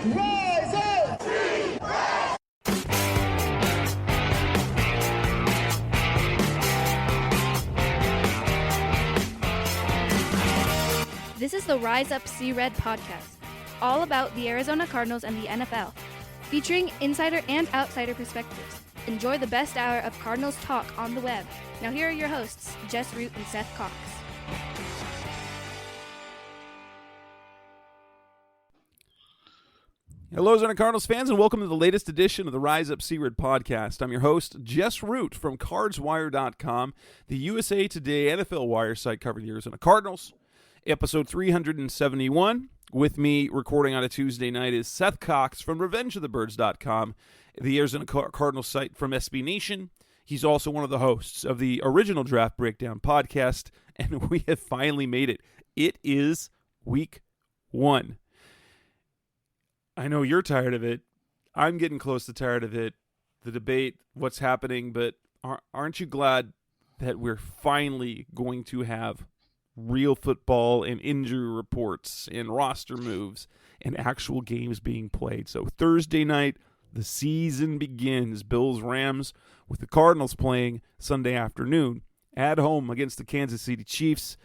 Rise up! This is the Rise Up See Red podcast, all about the Arizona Cardinals and the NFL, featuring insider and outsider perspectives. Enjoy the best hour of Cardinals talk on the web. Now here are your hosts, Jess Root and Seth Cox. Hello, Arizona Cardinals fans, and welcome to the latest edition of the Rise Up See Red podcast. I'm your host, Jess Root from CardsWire.com, the USA Today NFL Wire site covering the Arizona Cardinals. Episode 371. With me recording on a Tuesday night is Seth Cox from RevengeOfTheBirds.com, the Arizona Cardinals site from SB Nation. He's also one of the hosts of the original Draft Breakdown podcast, and we have finally made it. It is week 1. I know you're tired of it. I'm getting close to tired of it. The debate, what's happening, but aren't you glad that we're finally going to have real football and injury reports and roster moves and actual games being played? So Thursday night, the season begins. Bills-Rams with the Cardinals playing Sunday afternoon at home against the Kansas City Chiefs.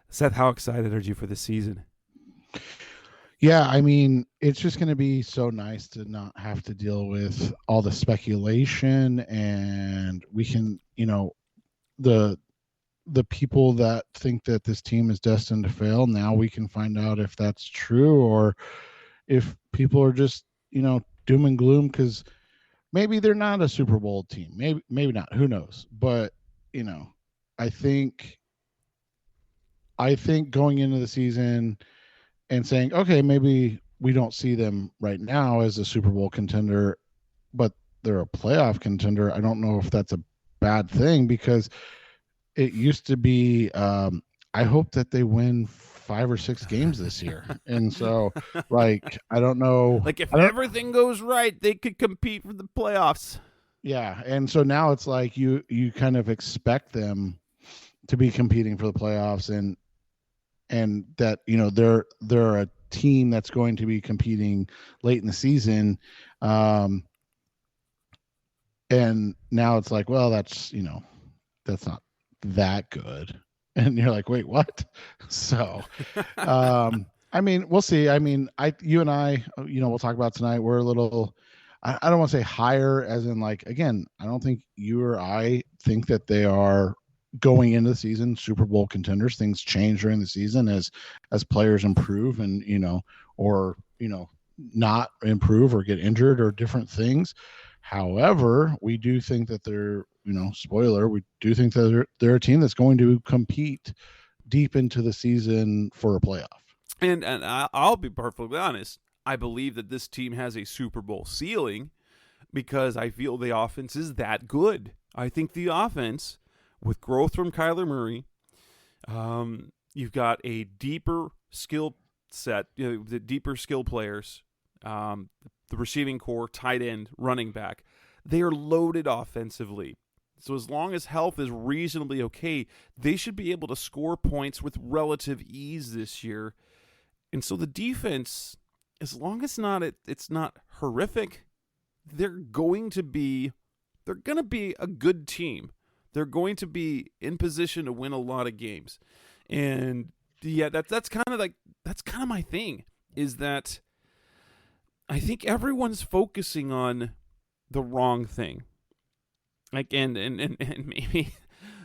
Seth, how excited are you for this season? Yeah, I mean, it's just going to be so nice to not have to deal with all the speculation, and we can, the people that think that this team is destined to fail, now we can find out if that's true or if people are just, doom and gloom because maybe they're not a Super Bowl team. Maybe not. Who knows? But, I think going into the season and saying, okay, maybe we don't see them right now as a Super Bowl contender, but they're a playoff contender. I don't know if that's a bad thing because it used to be, I hope that they win 5 or 6 games this year. And so, I don't know. If everything goes right, they could compete for the playoffs. Yeah. And so now it's like you kind of expect them to be competing for the playoffs and that, they're a team that's going to be competing late in the season. And now it's like, well, that's not that good. And you're like, wait, what? So, I mean, we'll see. I mean, you and I, we'll talk about tonight. We're a little, I don't want to say higher as in again, I don't think you or I think that they are going into the season Super Bowl contenders. Things change during the season as players improve and not improve or get injured or different things. However, we do think that they're spoiler, we do think that they're a team that's going to compete deep into the season for a playoff. And I'll be perfectly honest, I believe that this team has a Super Bowl ceiling because I feel the offense is that good. I think the offense, with growth from Kyler Murray, you've got a deeper skill set, the deeper skill players, the receiving core, tight end, running back. They are loaded offensively. So as long as health is reasonably okay, they should be able to score points with relative ease this year. And so the defense, as long as it's not horrific, they're going to be a good team. They're going to be in position to win a lot of games. And yeah, that's kind of my thing, is that I think everyone's focusing on the wrong thing. And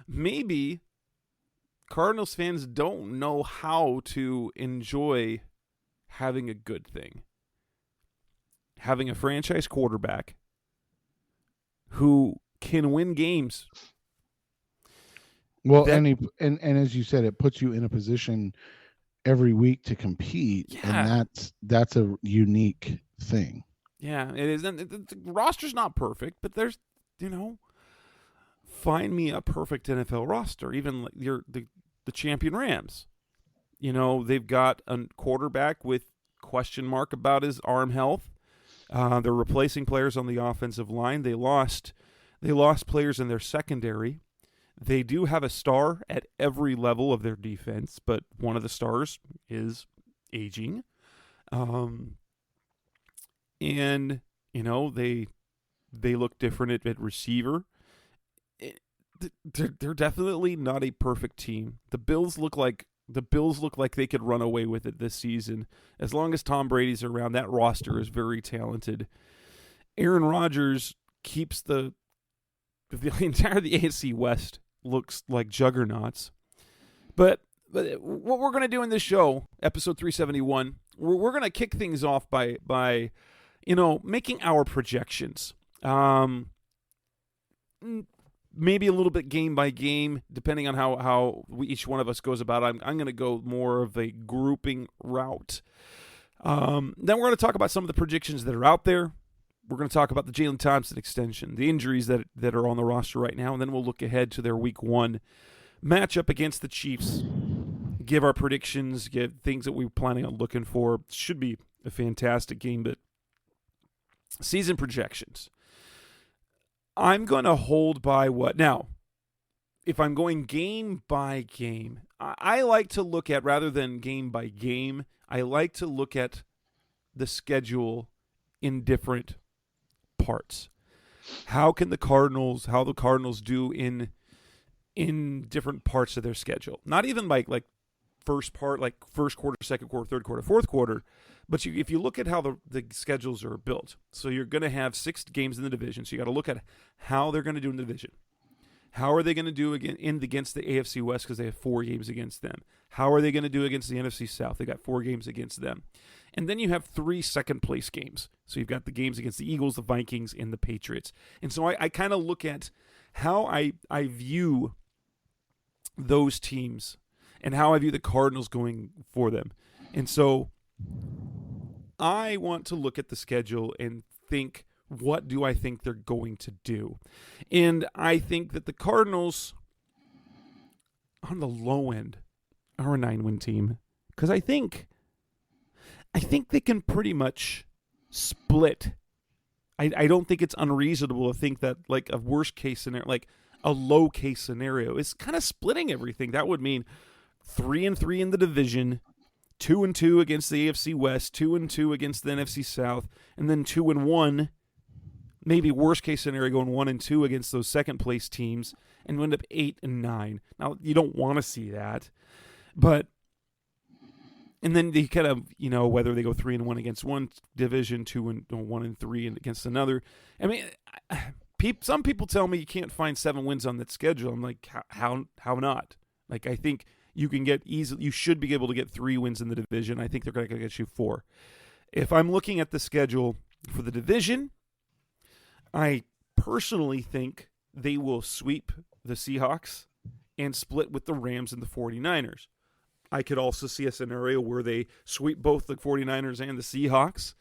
maybe Cardinals fans don't know how to enjoy having a good thing. Having a franchise quarterback who can win games. Well, and as you said, it puts you in a position every week to compete, yeah. And that's a unique thing. Yeah, it is. And the roster's not perfect, but there's, find me a perfect NFL roster. Even the champion Rams. They've got a quarterback with question mark about his arm health. They're replacing players on the offensive line. They lost players in their secondary. They do have a star at every level of their defense, but one of the stars is aging. and they look different at receiver. They're definitely not a perfect team. The Bills look like they could run away with it this season. As long as Tom Brady's around, that roster is very talented. Aaron Rodgers keeps the entire the AFC West looks like juggernauts. But what we're going to do in this show, episode 371, we're going to kick things off by making our projections. Maybe a little bit game by game, depending on how each one of us goes about it. I'm going to go more of a grouping route. Then we're going to talk about some of the predictions that are out there. We're going to talk about the Jalen Thompson extension, the injuries that are on the roster right now, and then we'll look ahead to their Week 1 matchup against the Chiefs, give our predictions, give things that we're planning on looking for. Should be a fantastic game, but season projections. I'm going to hold by what? Now, if I'm going game by game, I like to look at, rather than game by game, I like to look at the schedule in different parts. How the Cardinals do in different parts of their schedule. Not even like first part, like first quarter, second quarter, third quarter, fourth quarter, but if you look at how the schedules are built, so you're going to have 6 games in the division, so you got to look at how they're going to do in the division. How are they going to do against the AFC West, because they have 4 games against them? How are they going to do against the NFC South? They got 4 games against them. And then you have 3 second-place games. So you've got the games against the Eagles, the Vikings, and the Patriots. And so I kind of look at how I view those teams and how I view the Cardinals going for them. And so I want to look at the schedule and think, what do I think they're going to do? And I think that the Cardinals, on the low end, are a 9-win team. Because I think they can pretty much split. I don't think it's unreasonable to think that, like, a worst-case scenario, like a low-case scenario, is kind of splitting everything. That would mean 3-3 in the division, 2-2 against the AFC West, 2-2 against the NFC South, and then 2-1, maybe worst-case scenario, going 1-2 against those second-place teams, and end up 8-9. Now, you don't want to see that, but... And then they kind of, whether they go 3-1 against one division, 1-3 against another. I mean, some people tell me you can't find 7 wins on that schedule. I'm like, how not? Like, I think you should be able to get 3 wins in the division. I think they're going to get you 4. If I'm looking at the schedule for the division, I personally think they will sweep the Seahawks and split with the Rams and the 49ers. I could also see a scenario where they sweep both the 49ers and the Seahawks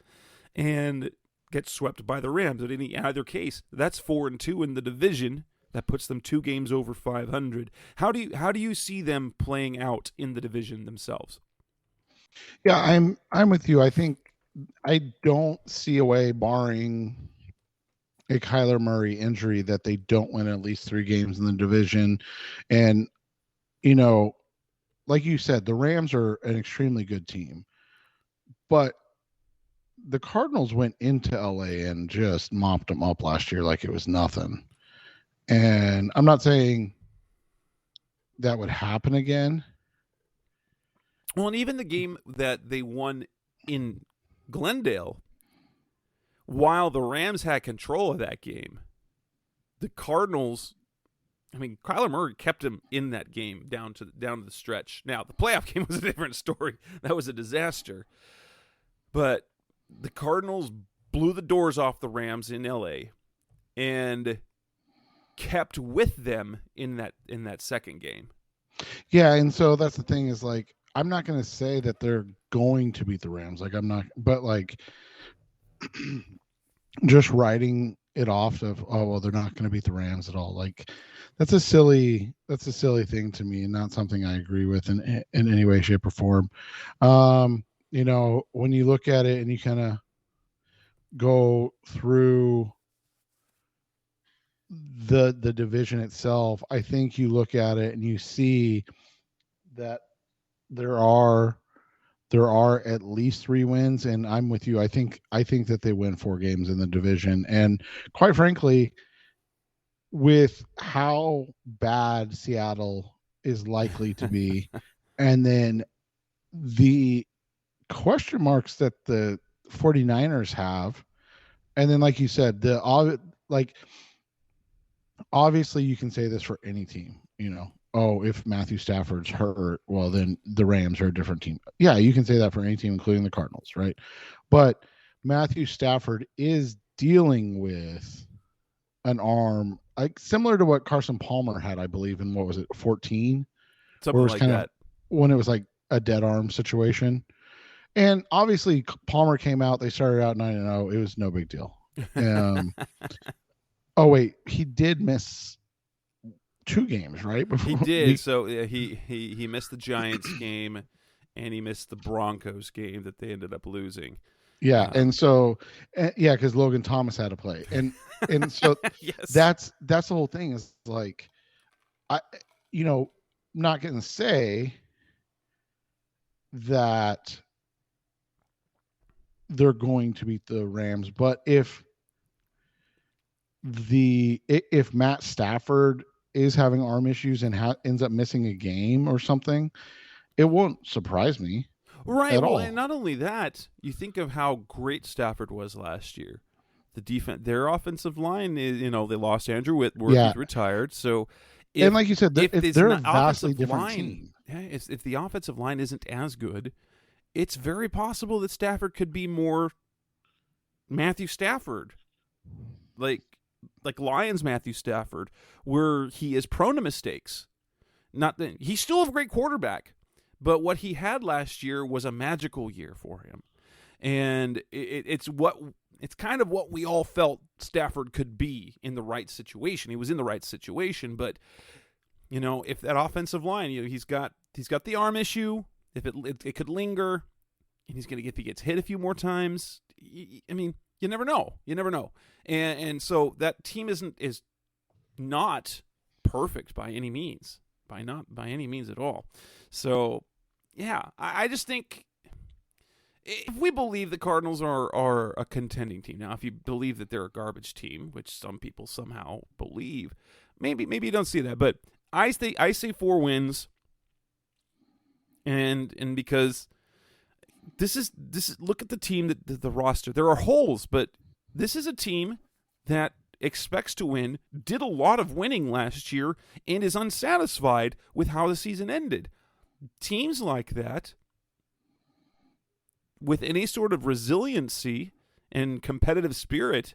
and get swept by the Rams. But in either case, that's 4-2 in the division. That puts them 2 games over 500. How do you see them playing out in the division themselves? Yeah, I'm with you. I think I don't see a way, barring a Kyler Murray injury, that they don't win at least 3 games in the division. And like you said, the Rams are an extremely good team, but the Cardinals went into LA and just mopped them up last year like it was nothing. And I'm not saying that would happen again. Well, and even the game that they won in Glendale, while the Rams had control of that game, the Cardinals, Kyler Murray kept him in that game down to the stretch. Now, the playoff game was a different story. That was a disaster. But the Cardinals blew the doors off the Rams in LA and kept with them in that second game. Yeah, and so that's the thing, is like, I'm not going to say that they're going to beat the Rams. Like, I'm not, but like just writing it off of, oh well, they're not going to beat the Rams at all. Like, that's a silly thing to me, and not something I agree with in any way, shape, or form. When you look at it and you kind of go through the division itself, I think you look at it and you see that there are there are at least 3 wins, and I'm with you. I think that they win 4 games in the division, and quite frankly, with how bad Seattle is likely to be, and then the question marks that the 49ers have, and then like you said, like obviously you can say this for any team, oh, if Matthew Stafford's hurt, well, then the Rams are a different team. Yeah, you can say that for any team, including the Cardinals, right? But Matthew Stafford is dealing with an arm like similar to what Carson Palmer had, I believe, in what was it, 14? Something like that. When it was like a dead arm situation. And obviously Palmer came out, they started out 9-0. It was no big deal. Oh, wait, he did miss 2 games, right? He did. So he missed the Giants game, and he missed the Broncos game that they ended up losing. Yeah, and so because Logan Thomas had to play, and so yes. that's the whole thing is like, not going to say that they're going to beat the Rams, but if Matt Stafford is having arm issues and ends up missing a game or something, it won't surprise me. Right. At well, all. And not only that, you think of how great Stafford was last year. The defense, their offensive line is, they lost Andrew Whitworth, he's retired. So, and like you said, they're a vastly different team. Yeah, if the offensive line isn't as good, it's very possible that Stafford could be more Matthew Stafford, like Lions Matthew Stafford, where he is prone to mistakes. Not that he's still a great quarterback, but what he had last year was a magical year for him, and it's kind of what we all felt Stafford could be in the right situation. He was in the right situation, but if that offensive line, he's got the arm issue. If it could linger, and he's going to if he gets hit a few more times. I mean, you never know. And so that team is not perfect by any means, by any means at all. So, yeah, I just think if we believe the Cardinals are a contending team, now if you believe that they're a garbage team, which some people somehow believe, maybe you don't see that, but I say 4 wins, and because this is look at the team, the roster. There are holes, but this is a team that expects to win, did a lot of winning last year, and is unsatisfied with how the season ended. Teams like that, with any sort of resiliency and competitive spirit,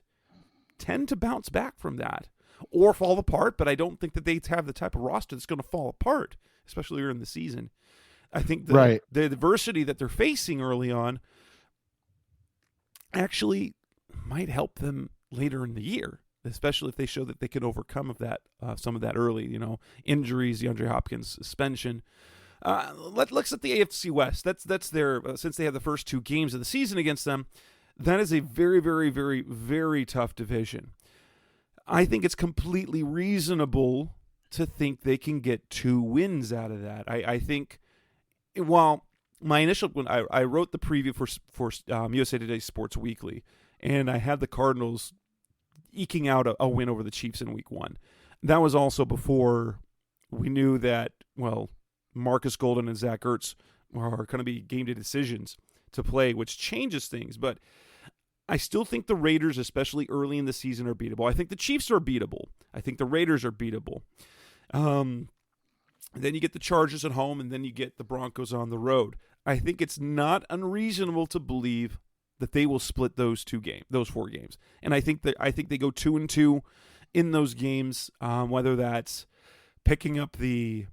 tend to bounce back from that or fall apart, but I don't think that they have the type of roster that's going to fall apart, especially early in the season. I think the adversity that they're facing early on actually might help them later in the year, especially if they show that they can overcome some of that early, injuries, DeAndre Hopkins suspension. Let's at the AFC West. That's their since they have the first 2 games of the season against them. That is a very, very, very, very tough division. I think it's completely reasonable to think they can get 2 wins out of that. I think, while my initial when I wrote the preview for USA Today Sports Weekly, and I had the Cardinals eking out a win over the Chiefs in Week 1. That was also before we knew that, Marcus Golden and Zach Ertz are going to be game day decisions to play, which changes things. But I still think the Raiders, especially early in the season, are beatable. I think the Chiefs are beatable. I think the Raiders are beatable. Then you get the Chargers at home, and then you get the Broncos on the road. I think it's not unreasonable to believe that they will split those 4 games. And I think they go 2-2 in those games, whether that's picking up a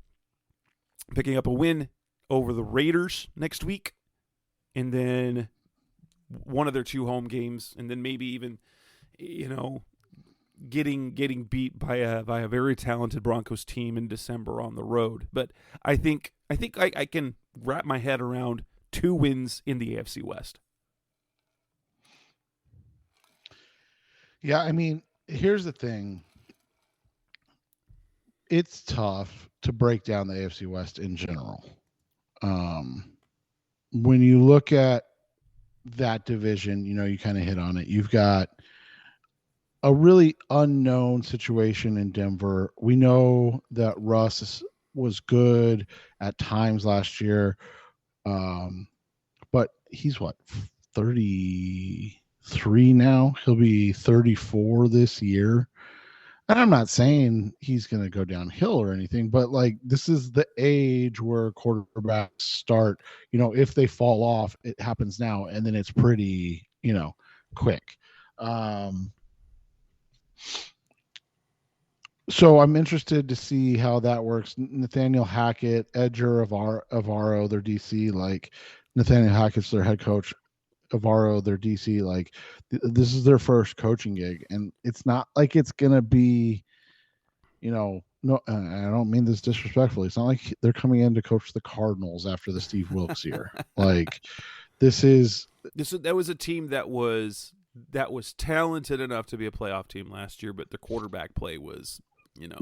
win over the Raiders next week, and then one of their 2 home games, and then maybe even, getting beat by a very talented Broncos team in December on the road. But I think I can wrap my head around 2 wins in the AFC West. Yeah, I mean, here's the thing. It's tough to break down the AFC West in general. when you look at that division, you kind of hit on it. You've got a really unknown situation in Denver. We know that Russ was good at times last year, but he's 33 now. He'll be 34 this year. And I'm not saying he's going to go downhill or anything, but like this is the age where quarterbacks start, if they fall off, it happens now. And then it's pretty, quick. So I'm interested to see how that works. Nathaniel Hackett, Edger, Avaro, their DC, like Nathaniel Hackett's their head coach, Avaro, their DC, like this is their first coaching gig, and it's not like it's gonna be, no, I don't mean this disrespectfully. It's not like they're coming in to coach the Cardinals after the Steve Wilkes year. Like that was a team that was talented enough to be a playoff team last year, but the quarterback play was,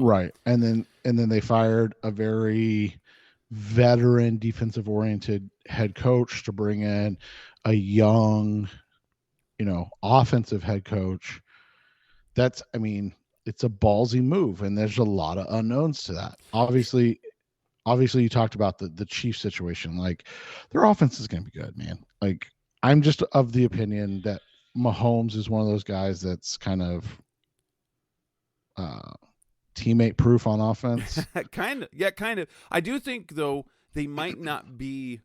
right. And then they fired a very veteran defensive oriented head coach to bring in a young, offensive head coach. It's a ballsy move, and there's a lot of unknowns to that. Obviously you talked about the Chiefs situation. Like their offense is going to be good, man. Like I'm just of the opinion that Mahomes is one of those guys that's kind of teammate proof on offense. kind of. I do think though they might not be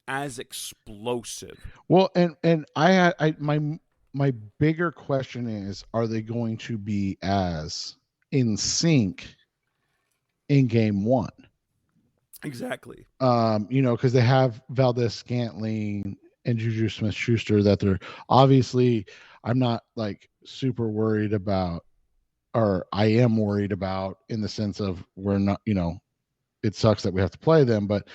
as explosive. Well, and my bigger question is, are they going to be as in sync in game one? Exactly. Because they have Valdez-Scantling and Juju Smith-Schuster that they're obviously, I'm not like super worried about, or I am worried about in the sense of we're not, it sucks that we have to play them, but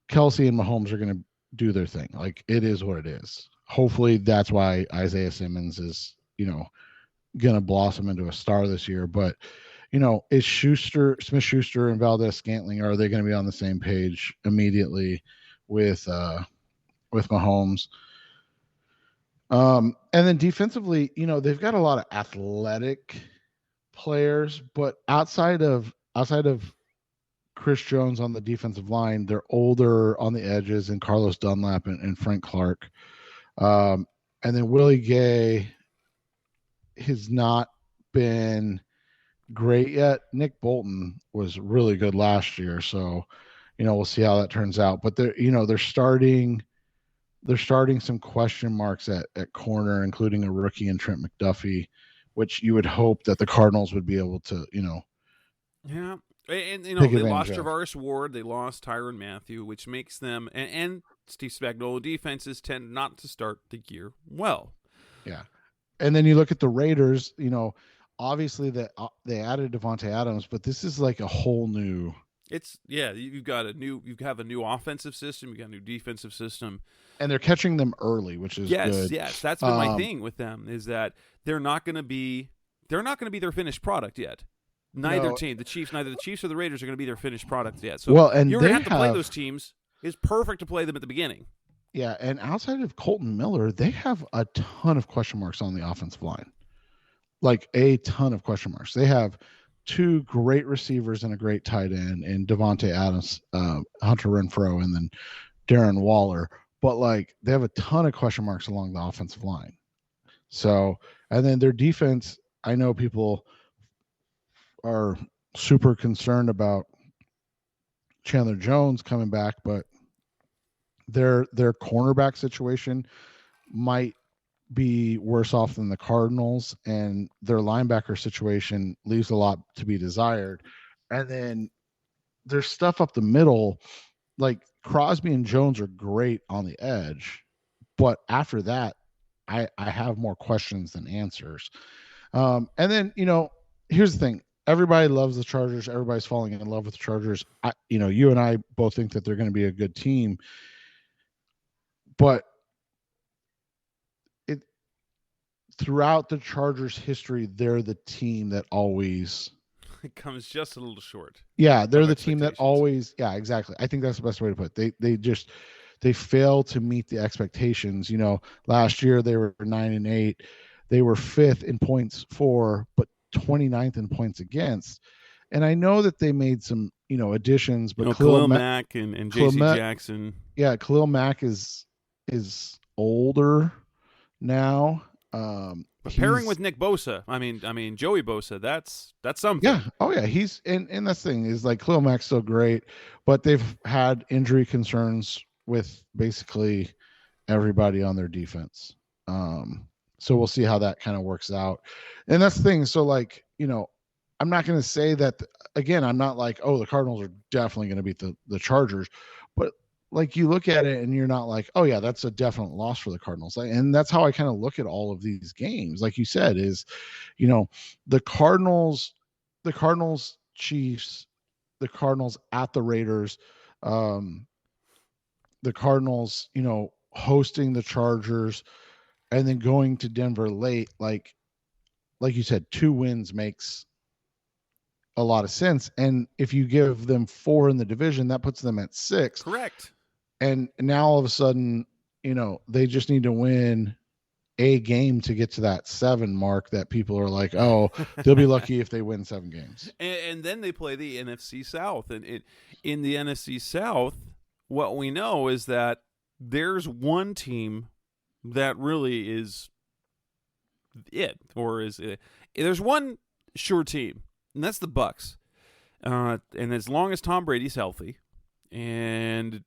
Kelsey and Mahomes are going to do their thing. Like it is what it is. Hopefully that's why Isaiah Simmons is, going to blossom into a star this year. But, is Smith-Schuster and Valdez-Scantling, are they going to be on the same page immediately with Mahomes? And then defensively, they've got a lot of athletic players, but outside of Chris Jones on the defensive line, they're older on the edges, and Carlos Dunlap and Frank Clark. And then Willie Gay has not been great yet. Nick Bolton was really good last year, so we'll see how that turns out. But they're starting some question marks at corner, including a rookie in Trent McDuffie, which you would hope that the Cardinals would be able to, yeah. And they lost Travaris Ward, they lost Tyrann Mathieu, which makes them and Steve Spagnuolo defenses tend not to start the year well. Yeah. And then you look at the Raiders, obviously they added Devontae Adams, but this is like a whole new. You have a new offensive system, you got a new defensive system, and they're catching them early, which is good. Yes, that's been my thing with them, is that they're not going to be their finished product yet. Neither the Chiefs or the Raiders are going to be their finished product yet. So you're going to have to play those teams. It's perfect to play them at the beginning. Yeah, and outside of Colton Miller, they have a ton of question marks on the offensive line. Like a ton of question marks. They have two great receivers and a great tight end in Devontae Adams, Hunter Renfrow, and then Darren Waller. But like they have a ton of question marks along the offensive line. So, and then their defense, I know people are super concerned about Chandler Jones coming back, but their cornerback situation might be worse off than the Cardinals, and their linebacker situation leaves a lot to be desired. And then there's stuff up the middle, like Crosby and Jones are great on the edge, but after that, I have more questions than answers. And then, here's the thing. Everybody loves the Chargers. Everybody's falling in love with the Chargers. You and I both think that they're going to be a good team, but throughout the Chargers' history, they're the team that always it comes just a little short. Yeah, they're the team that always. Yeah, exactly. I think that's the best way to put it. they fail to meet the expectations. Last year they were 9-8. They were 5th in points for, but 29th in points against. And I know that they made some, additions, but Khalil Mack and J.C. Jackson. Yeah, Khalil Mack is older now. But pairing with Nick Bosa, I mean Joey Bosa, that's something. Yeah. Oh yeah. He's and that's the thing is like Khalil Mack's still great, but they've had injury concerns with basically everybody on their defense. So we'll see how that kind of works out. And that's the thing. So like, I'm not going to say that again, I'm not like, oh, the Cardinals are definitely going to beat the Chargers, but like you look at it and you're not like, oh yeah, that's a definite loss for the Cardinals. And that's how I kind of look at all of these games. Like you said, is, the Cardinals, Chiefs, the Cardinals at the Raiders, the Cardinals, hosting the Chargers, and then going to Denver late. Like you said, 2 wins makes a lot of sense. And if you give them 4 in the division, that puts them at 6. Correct. And now all of a sudden, they just need to win a game to get to that 7 mark that people are like, oh, they'll be lucky if they win 7 games. And then they play the NFC South. And in the NFC South, what we know is that there's one team that really is it, or is it. There's one sure team, and that's the Bucs. And as long as Tom Brady's healthy, and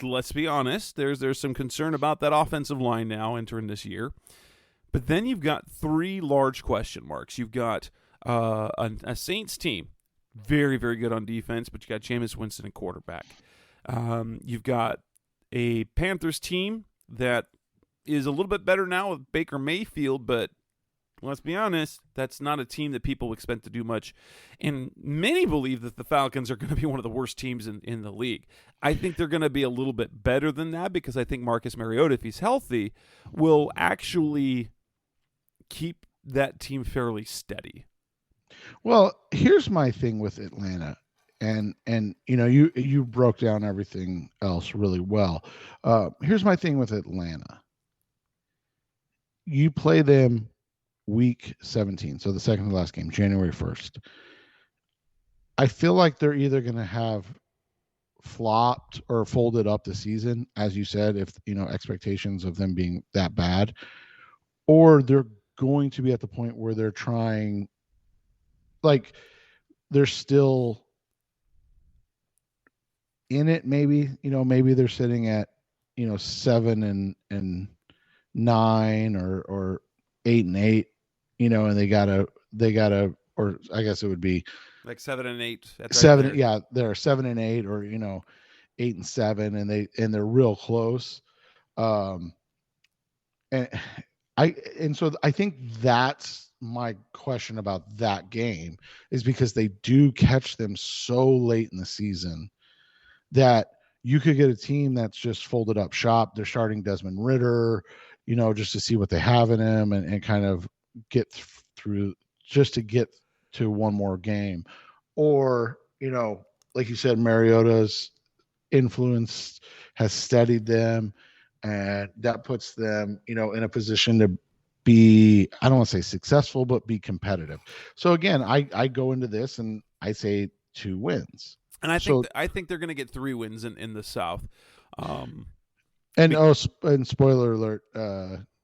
let's be honest, there's some concern about that offensive line now entering this year. But then you've got 3 large question marks. You've got a Saints team, very, very good on defense, but you got Jameis Winston at quarterback. You've got a Panthers team that is a little bit better now with Baker Mayfield, but let's be honest, that's not a team that people expect to do much. And many believe that the Falcons are going to be one of the worst teams in the league. I think they're going to be a little bit better than that because I think Marcus Mariota, if he's healthy, will actually keep that team fairly steady. Well, here's my thing with Atlanta. And you broke down everything else really well. Here's my thing with Atlanta. You play them week 17, so the second to last game, January 1st. I feel like they're either going to have flopped or folded up the season, as you said, if expectations of them being that bad, or they're going to be at the point where they're trying, like they're still in it. Maybe they're sitting at 7 and 9 or 8-8, and they gotta, or I guess it would be like 7 and 8. That's 7. Right, yeah, they're 7 and 8, or 8 and 7, and they're real close. And so I think that's my question about that game, is because they do catch them so late in the season that you could get a team that's just folded up shop. They're starting Desmond Ridder, just to see what they have in him and kind of get through, just to get to one more game. Or, like you said, Mariota's influence has steadied them, and that puts them, in a position to be, I don't want to say successful, but be competitive. So again, I go into this and I say 2 wins. And I think they're going to get 3 wins in the South. And spoiler alert,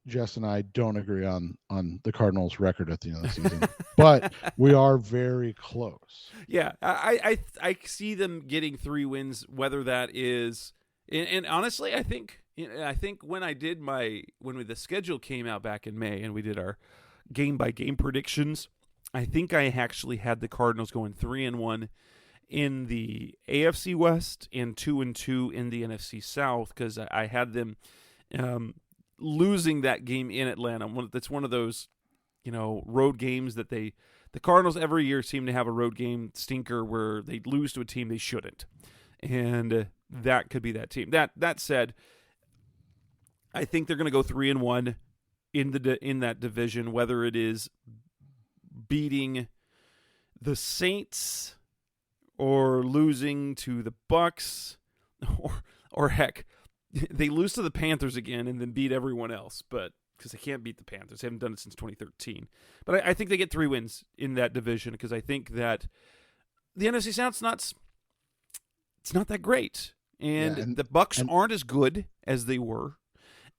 Jess and I don't agree on the Cardinals' record at the end of the season, but we are very close. Yeah, I see them getting 3 wins, whether that is, and honestly, I think when the schedule came out back in May and we did our game by game predictions, I think I actually had the Cardinals going 3-1 in the AFC West and 2-2 in the NFC South, because I had them losing that game in Atlanta. That's one of those, road games that the Cardinals every year seem to have a road game stinker where they lose to a team they shouldn't, and that could be that team. That said, I think they're going to go 3-1 in that division, whether it is beating the Saints or losing to the Bucs, or heck, they lose to the Panthers again and then beat everyone else, but because they can't beat the Panthers. They haven't done it since 2013. But I think they get 3 wins in that division because I think that the NFC South's it's not that great. And the Bucks aren't as good as they were.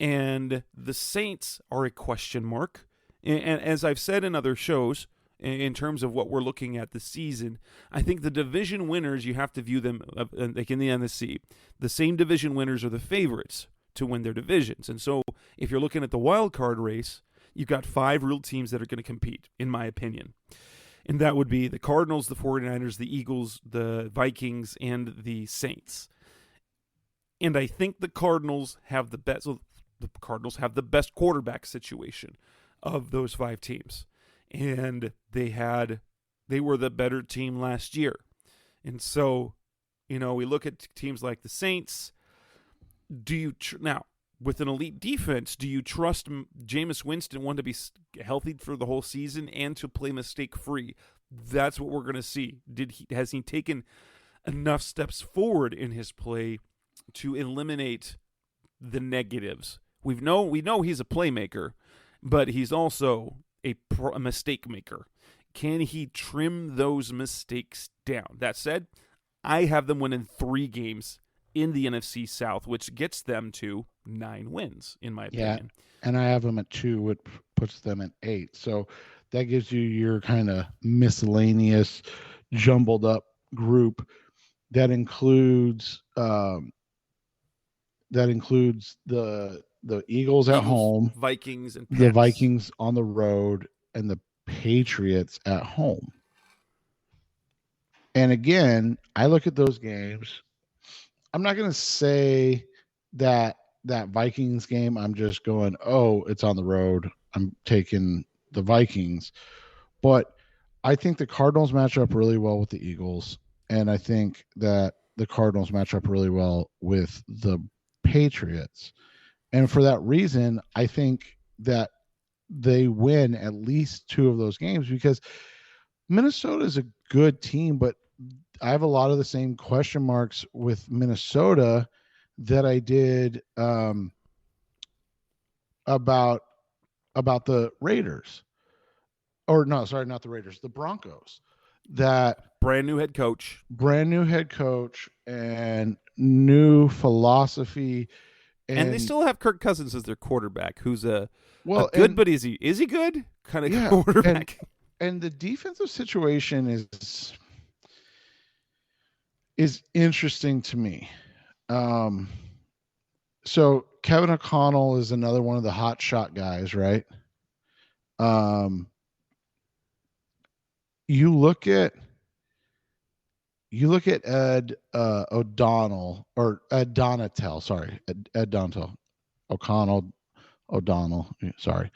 And the Saints are a question mark. And as I've said in other shows, in terms of what we're looking at this season, I think the division winners, you have to view them like in the NFC. The same division winners are the favorites to win their divisions. And so if you're looking at the wild card race, you've got 5 real teams that are going to compete, in my opinion. And that would be the Cardinals, the 49ers, the Eagles, the Vikings, and the Saints. And I think the Cardinals have the best. So the Cardinals have the best quarterback situation of those 5 teams. And they were the better team last year. And so, we look at teams like the Saints. Now, with an elite defense, do you trust Jameis Winston to be healthy for the whole season and to play mistake-free? That's what we're going to see. Has he taken enough steps forward in his play to eliminate the negatives? We know he's a playmaker, but he's also a mistake maker. Can he trim those mistakes down? That said, I have them winning 3 games in the NFC South, which gets them to 9 wins, in my opinion. And I have them at 2, which puts them at 8. So that gives you your kind of miscellaneous, jumbled up group that includes the Eagles at home, Vikings, and the Vikings on the road, and the Patriots at home. And again, I look at those games. I'm not going to say that Vikings game, I'm just going, oh, it's on the road, I'm taking the Vikings. But I think the Cardinals match up really well with the Eagles. And I think that the Cardinals match up really well with the Patriots. And for that reason, I think that they win at least 2 of those games because Minnesota is a good team, but I have a lot of the same question marks with Minnesota that I did about the Raiders. Or no, sorry, not the Raiders, the Broncos. That brand new head coach and new philosophy. And they still have Kirk Cousins as their quarterback, who's a good, but is he good? Kind of quarterback. And the defensive situation is interesting to me. So Kevin O'Connell is another one of the hot shot guys, right? You look at Ed O'Donnell or Ed Donatel, sorry, Ed Donatel, O'Donnell, sorry.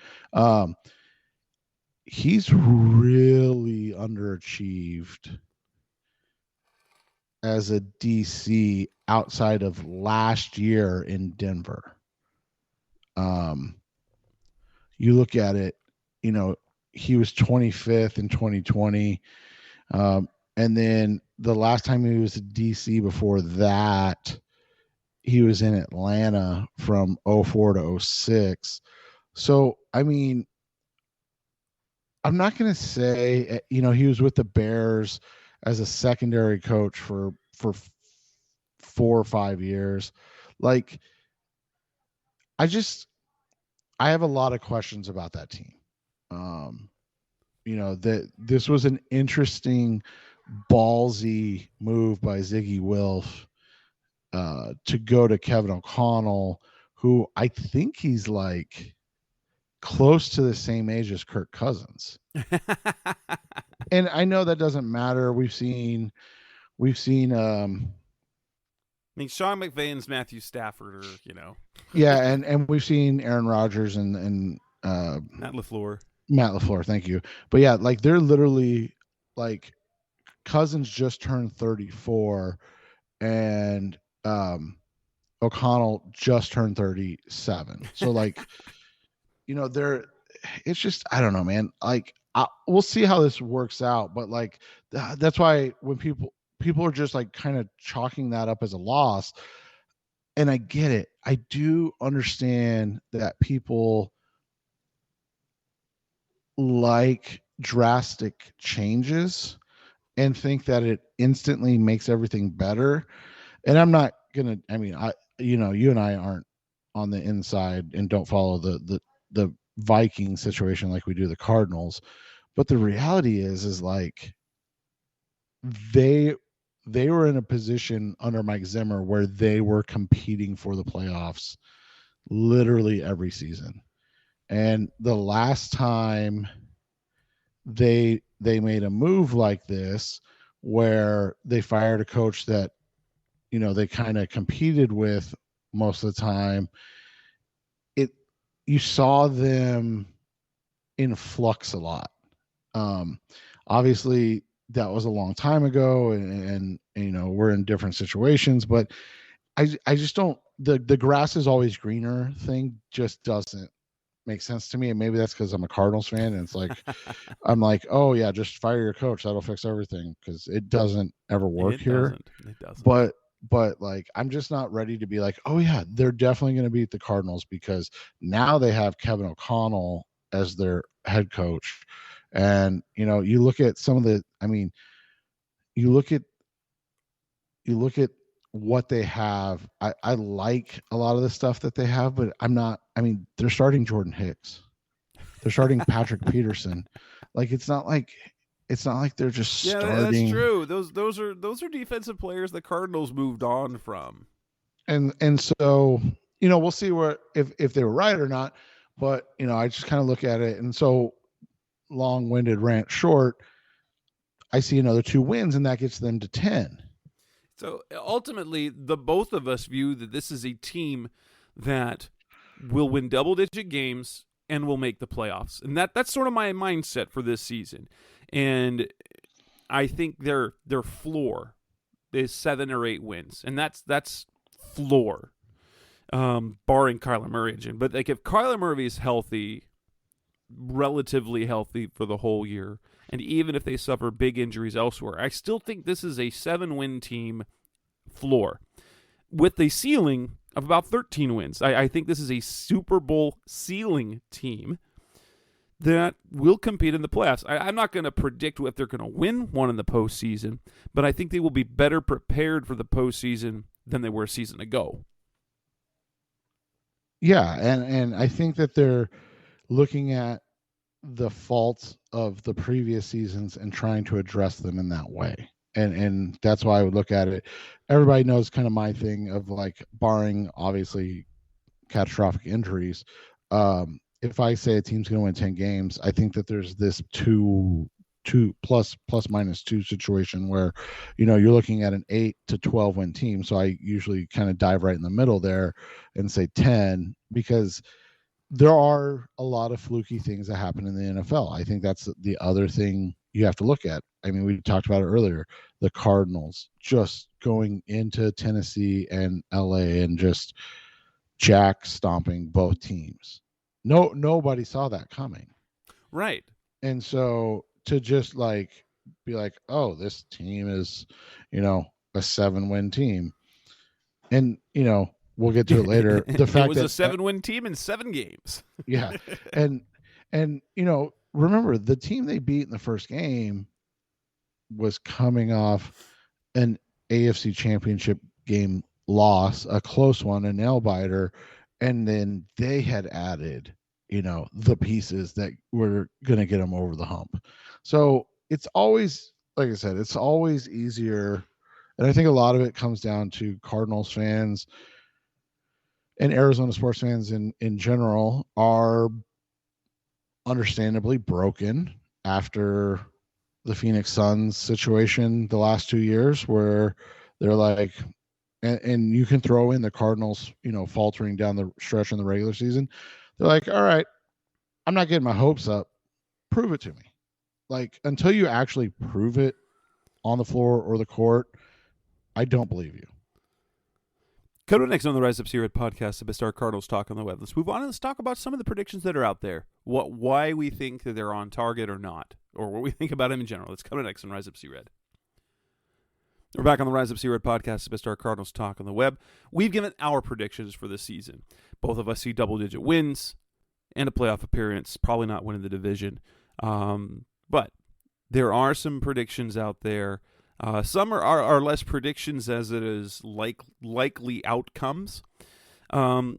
He's really underachieved as a DC outside of last year in Denver. You look at it, he was 25th in 2020. And then the last time he was a DC before that, he was in Atlanta from 04 to 06. So, I mean, I'm not going to say, he was with the Bears as a secondary coach for 4 or 5 years. Like, I have a lot of questions about that team. That this was an interesting, ballsy move by Ziggy Wilf to go to Kevin O'Connell, who I think he's like close to the same age as Kirk Cousins. And I know that doesn't matter. We've seen Sean McVay's Matthew Stafford, Yeah, and we've seen Aaron Rodgers and Matt LaFleur. Thank you. But yeah, like they're literally like Cousins just turned 34 and O'Connell just turned 37. So like, it's just, I don't know, man. Like we'll see how this works out, but like that's why when people are just like kind of chalking that up as a loss, and I get it. I do understand that people like drastic changes and think that it instantly makes everything better. And I'm not gonna. I mean, you and I aren't on the inside and don't follow the Viking situation like we do the Cardinals. But the reality is like they were in a position under Mike Zimmer where they were competing for the playoffs literally every season. And the last time they made a move like this where they fired a coach that they kind of competed with most of the time, you saw them in flux a lot. Obviously that was a long time ago, and we're in different situations, but I just don't, the grass is always greener thing just doesn't make sense to me. And maybe that's because I'm a Cardinals fan, and it's like I'm like, oh yeah, just fire your coach, that'll fix everything, because it doesn't ever work here. It doesn't. But like, I'm just not ready to be like, oh yeah, they're definitely going to beat the Cardinals, because now they have Kevin O'Connell as their head coach. And you look at some of the, you look at what they have. I like a lot of the stuff that they have, but they're starting Jordan Hicks, they're starting Patrick Peterson. Like, it's not like they're just starting. That's true. Those are defensive players the Cardinals moved on from. And so, we'll see if they were right or not. But, I just kind of look at it. And so, long-winded rant short, I see another 2 wins, and that gets them to 10. So ultimately, the both of us view that this is a team that will win double-digit games and will make the playoffs. And that's sort of my mindset for this season. And I think their floor is 7 or 8 wins, and that's floor, barring Kyler Murray. But like, if Kyler Murray is healthy, relatively healthy for the whole year, and even if they suffer big injuries elsewhere, I still think this is a 7-win team floor with a ceiling of about 13 wins. I think this is a Super Bowl ceiling team that will compete in the playoffs. I'm not going to predict if they're going to win one in the postseason, but I think they will be better prepared for the postseason than they were a season ago. Yeah, and I think that they're looking at the faults of the previous seasons and trying to address them in that way. And that's why I would look at it. Everybody knows kind of my thing of, like, barring obviously catastrophic injuries. If I say a team's going to win 10 games, I think that there's this two plus minus 2 situation where, you're looking at an 8 to 12 win team. So I usually kind of dive right in the middle there and say 10, because there are a lot of fluky things that happen in the NFL. I think that's the other thing you have to look at. We talked about it earlier. The Cardinals just going into Tennessee and LA and just jack stomping both teams. Nobody saw that coming. Right. And so to just like be like, oh, this team is, a 7-win teem. And, we'll get to it later. The fact it was a 7-win team in 7 games. Yeah. And remember, the team they beat in the first game was coming off an AFC Championship game loss, a close one, a nail biter, and then they had added, the pieces that were going to get them over the hump. So it's always, like I said, it's always easier. And I think a lot of it comes down to Cardinals fans and Arizona sports fans in general are understandably broken after the Phoenix Suns situation the last 2 years, where they're like, and you can throw in the Cardinals, faltering down the stretch in the regular season. They're like, all right, I'm not getting my hopes up. Prove it to me. Like, until you actually prove it on the floor or the court, I don't believe you. Coming up next on the Rise Up Series podcast, the best Cardinals talk on the web. Let's move on and let's talk about some of the predictions that are out there. Why we think that they're on target or not, or what we think about them in general. It's coming next on Rise Up Series. We're back on the Rise Up C-Red podcast, the best our Cardinals talk on the web. We've given our predictions for this season. Both of us see double-digit wins and a playoff appearance, probably not winning the division. But there are some predictions out there. Some are less predictions as it is likely outcomes. Kyle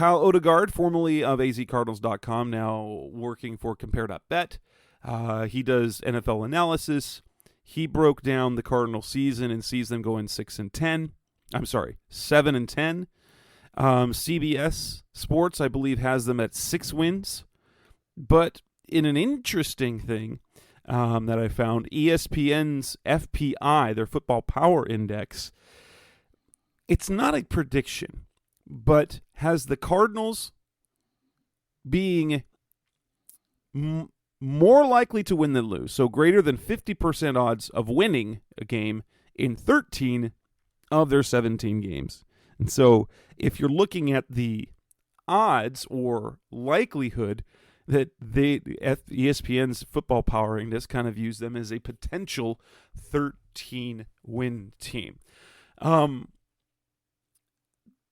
Odegaard, formerly of azcardinals.com, now working for Compare.bet. He does NFL analysis. He broke down the Cardinals season and sees them going 7-10. CBS Sports, I believe, has them at 6 wins. But in an interesting thing that I found, ESPN's FPI, their Football Power Index, it's not a prediction, but has the Cardinals being more likely to win than lose, so greater than 50% odds of winning a game in 13 of their 17 games. And so if you're looking at the odds or likelihood that ESPN's Football Power Index kind of views them as a potential 13-win team.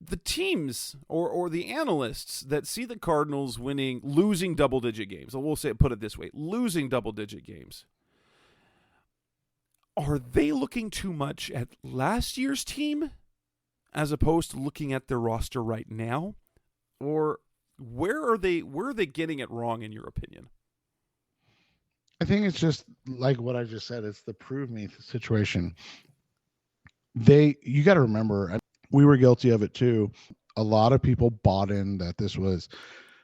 The teams or the analysts that see the Cardinals losing double-digit games, we'll put it this way, losing double-digit games, are they looking too much at last year's team as opposed to looking at their roster right now? Or where are they getting it wrong, in your opinion? I think it's just like what I just said. It's the prove me situation. You got to remember, we were guilty of it too. A lot of people bought in that this was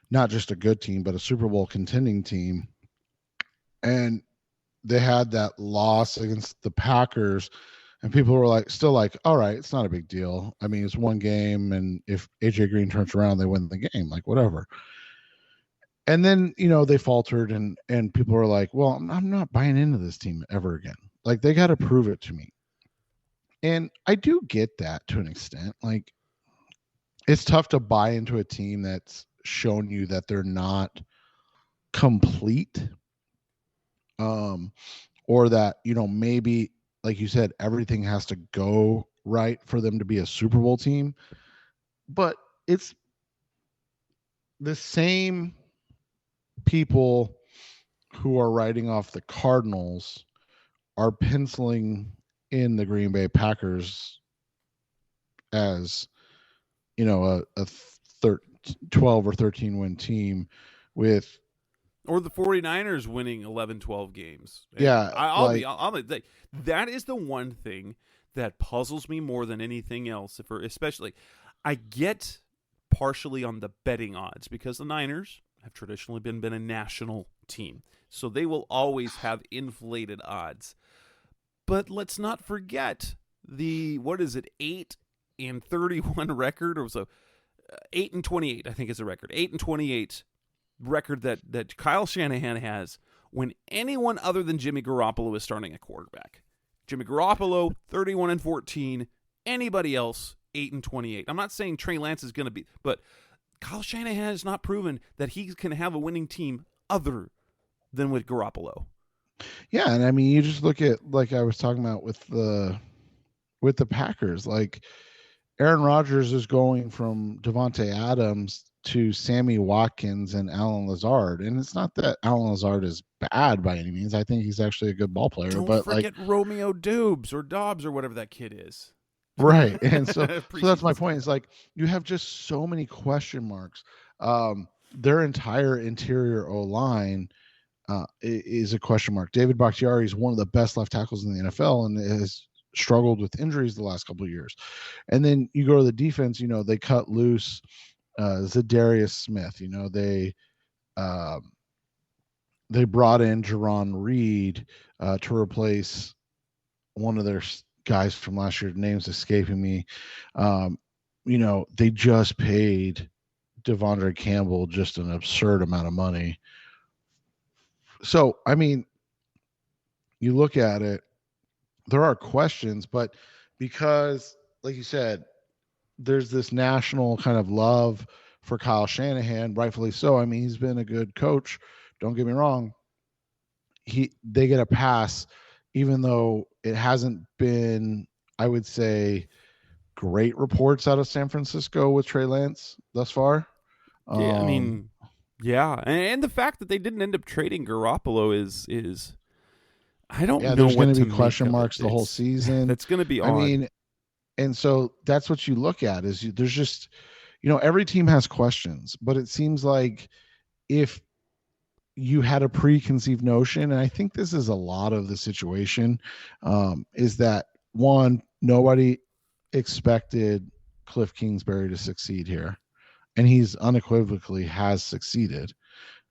not just a good team, but a Super Bowl contending team. And they had that loss against the Packers, and people were still like, all right, it's not a big deal. I mean, it's one game, and if AJ Green turns around, they win the game, whatever. And then, they faltered, and people were like, well, I'm not buying into this team ever again. They got to prove it to me. And I do get that to an extent. It's tough to buy into a team that's shown you that they're not complete. Or that, maybe, like you said, everything has to go right for them to be a Super Bowl team. But it's the same people who are writing off the Cardinals are penciling in the Green Bay Packers as, a 12 or 13 win team with, or the 49ers winning 11-12 games. Yeah. That is the one thing that puzzles me more than anything else. Especially, I get partially on the betting odds because the Niners have traditionally been a national team. So they will always have inflated odds. But let's not forget the 8-31 record, or so 8-28, I think is the record. 8-28 record that Kyle Shanahan has when anyone other than Jimmy Garoppolo is starting at quarterback. Jimmy Garoppolo 31-14, anybody else 8-28. I'm not saying Trey Lance is going to be, but Kyle Shanahan has not proven that he can have a winning team other than with Garoppolo. Yeah, and I mean, you just look at, like I was talking about with the Packers, Aaron Rodgers is going from Devontae Adams to Sammy Watkins and Alan Lazard, and it's not that Alan Lazard is bad by any means. I think he's actually a good ball player. Don't forget Romeo Dobbs or whatever that kid is. Right, and so that's my point. It's you have just so many question marks. Their entire interior O-line is a question mark. David Bakhtiari is one of the best left tackles in the NFL and has struggled with injuries the last couple of years. And then you go to the defense, they cut loose Zadarius Smith. They brought in Jerron Reed to replace one of their guys from last year. Name's escaping me. They just paid Devondre Campbell just an absurd amount of money. So, I mean, you look at it, there are questions, but because, like you said, there's this national kind of love for Kyle Shanahan, rightfully so. I mean, he's been a good coach. Don't get me wrong. They get a pass even though it hasn't been, I would say, great reports out of San Francisco with Trey Lance thus far. Yeah, I mean, yeah, and the fact that they didn't end up trading Garoppolo is I don't know there's going what to to be make question of marks it. the whole season. That's going to be I odd. mean, and so that's what you look at is there's just, every team has questions, but it seems like if you had a preconceived notion, and I think this is a lot of the situation, is that one, nobody expected Cliff Kingsbury to succeed here, and he's unequivocally has succeeded.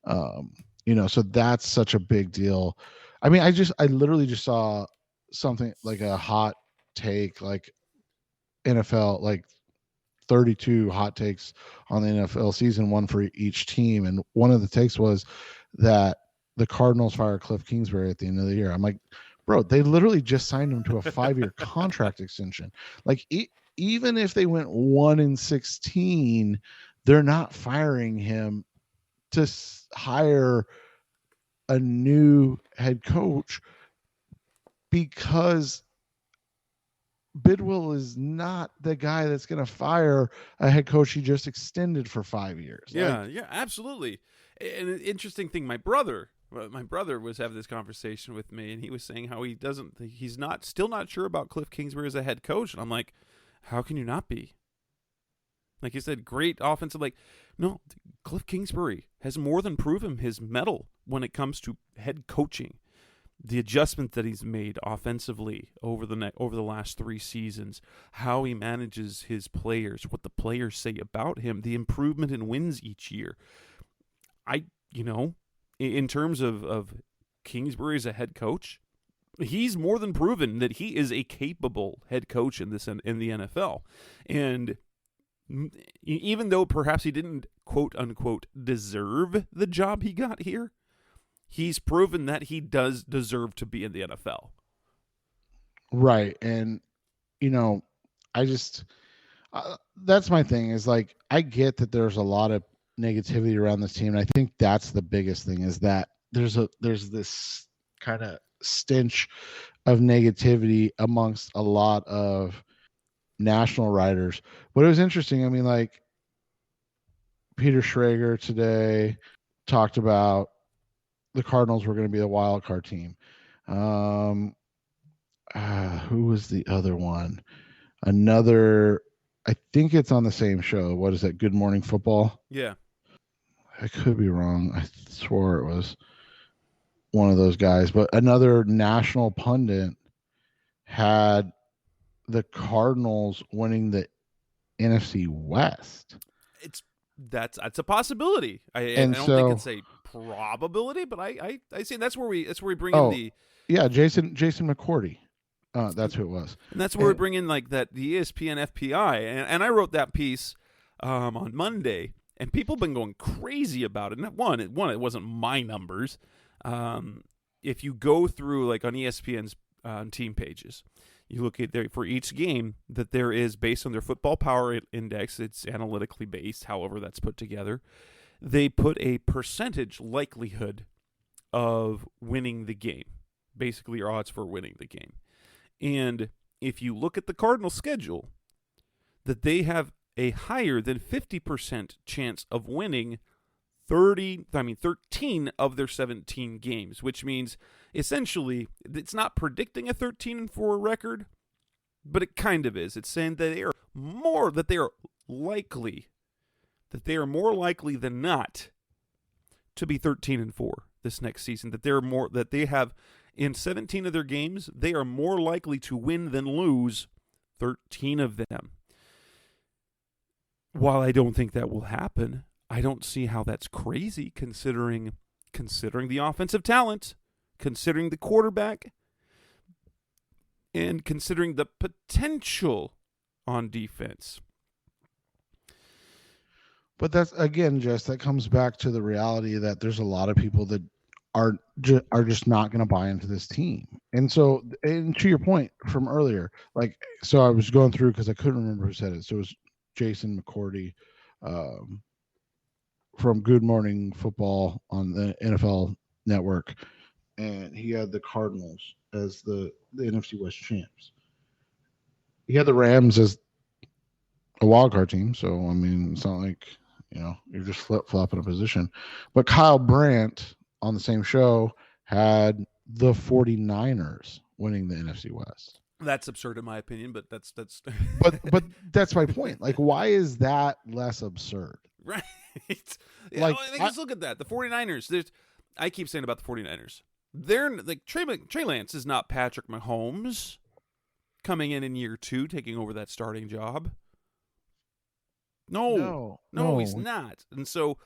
So that's such a big deal. I mean, I literally just saw something like a hot take, like NFL, like 32 hot takes on the NFL season, one for each team. And one of the takes was that the Cardinals fire Cliff Kingsbury at the end of the year. I'm like, bro, they literally just signed him to a 5-year contract extension. Like, even if they went 1-16, they're not firing him to hire a new head coach, because Bidwill is not the guy that's going to fire a head coach he just extended for 5 years. Yeah, absolutely. And an interesting thing, my brother was having this conversation with me, and he was saying how he's still not sure about Cliff Kingsbury as a head coach. And I'm like, how can you not be? Like you said, great offensive. Like, no, Cliff Kingsbury has more than proven his mettle when it comes to head coaching. The adjustment that he's made offensively over the last 3 seasons, how he manages his players, what the players say about him, the improvement in wins each year. In terms of Kingsbury as a head coach, he's more than proven that he is a capable head coach in the NFL. And even though perhaps he didn't, quote unquote, deserve the job he got here, he's proven that he does deserve to be in the NFL. Right. And, I just, that's my thing is, like, I get that there's a lot of negativity around this team. And I think that's the biggest thing, is that there's this kind of stench of negativity amongst a lot of national writers. But it was interesting. I mean, like, Peter Schrager today talked about the Cardinals were going to be the wild card team. Who was the other one? I think it's on the same show. What is that? Good Morning Football? Yeah. I could be wrong. I swore it was one of those guys. But another national pundit had the Cardinals winning the NFC West. That's a possibility. I don't think it's a probability, but I see that's where we bring in the Jason McCourty. That's who it was. And that's where we bring in like that the ESPN FPI, and I wrote that piece on Monday, and people have been going crazy about it. And it wasn't my numbers. If you go through like on ESPN's team pages, you look at there for each game that there is based on their football power index. It's analytically based, however that's put together. They put a percentage likelihood of winning the game, basically your odds for winning the game. And if you look at the Cardinals' schedule, that they have a higher than 50% chance of winning 13 of their 17 games, which means essentially it's not predicting a 13-4 record, but it kind of is. It's saying that they are more likely than not to be 13-4 this next season. That they have in 17 of their games, they are more likely to win than lose 13 of them. While I don't think that will happen, I don't see how that's crazy considering the offensive talent, considering the quarterback, and considering the potential on defense. But that's, again, Jess, that comes back to the reality that there's a lot of people that are just not going to buy into this team. And so, and to your point from earlier, like, so I was going through because I couldn't remember who said it. So it was Jason McCourty from Good Morning Football on the NFL Network. and he had the Cardinals as the NFC West champs. He had the Rams as a wild card team, so I mean, it's not like you're just flip flopping a position. But Kyle Brandt on the same show had the 49ers winning the NFC West. That's absurd in my opinion, but that's but that's my point. Like, why is that less absurd? Right. Yeah, Like, just look at that. The 49ers. I keep saying about the 49ers. They're like Trey Lance is not Patrick Mahomes coming in year 2 taking over that starting job. No, he's not. And so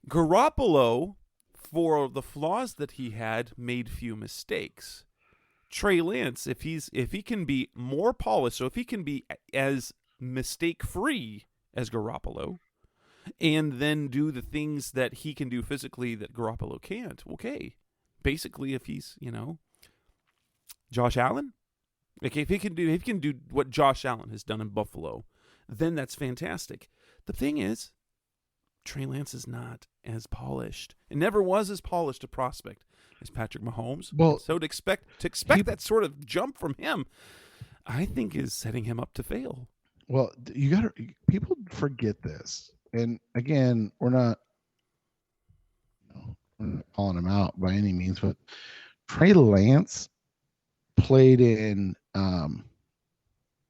Garoppolo, for the flaws that he had, made few mistakes. Trey Lance, if he can be more polished, so if he can be as mistake-free as Garoppolo, and then do the things that he can do physically that Garoppolo can't, okay. Basically, if he's, Josh Allen, like if he can do what Josh Allen has done in Buffalo, then that's fantastic. The thing is, Trey Lance is not as polished. It never was as polished a prospect as Patrick Mahomes. Well, so to expect that sort of jump from him, I think is setting him up to fail. Well, people forget this. And again, we're not calling him out by any means, but Trey Lance played in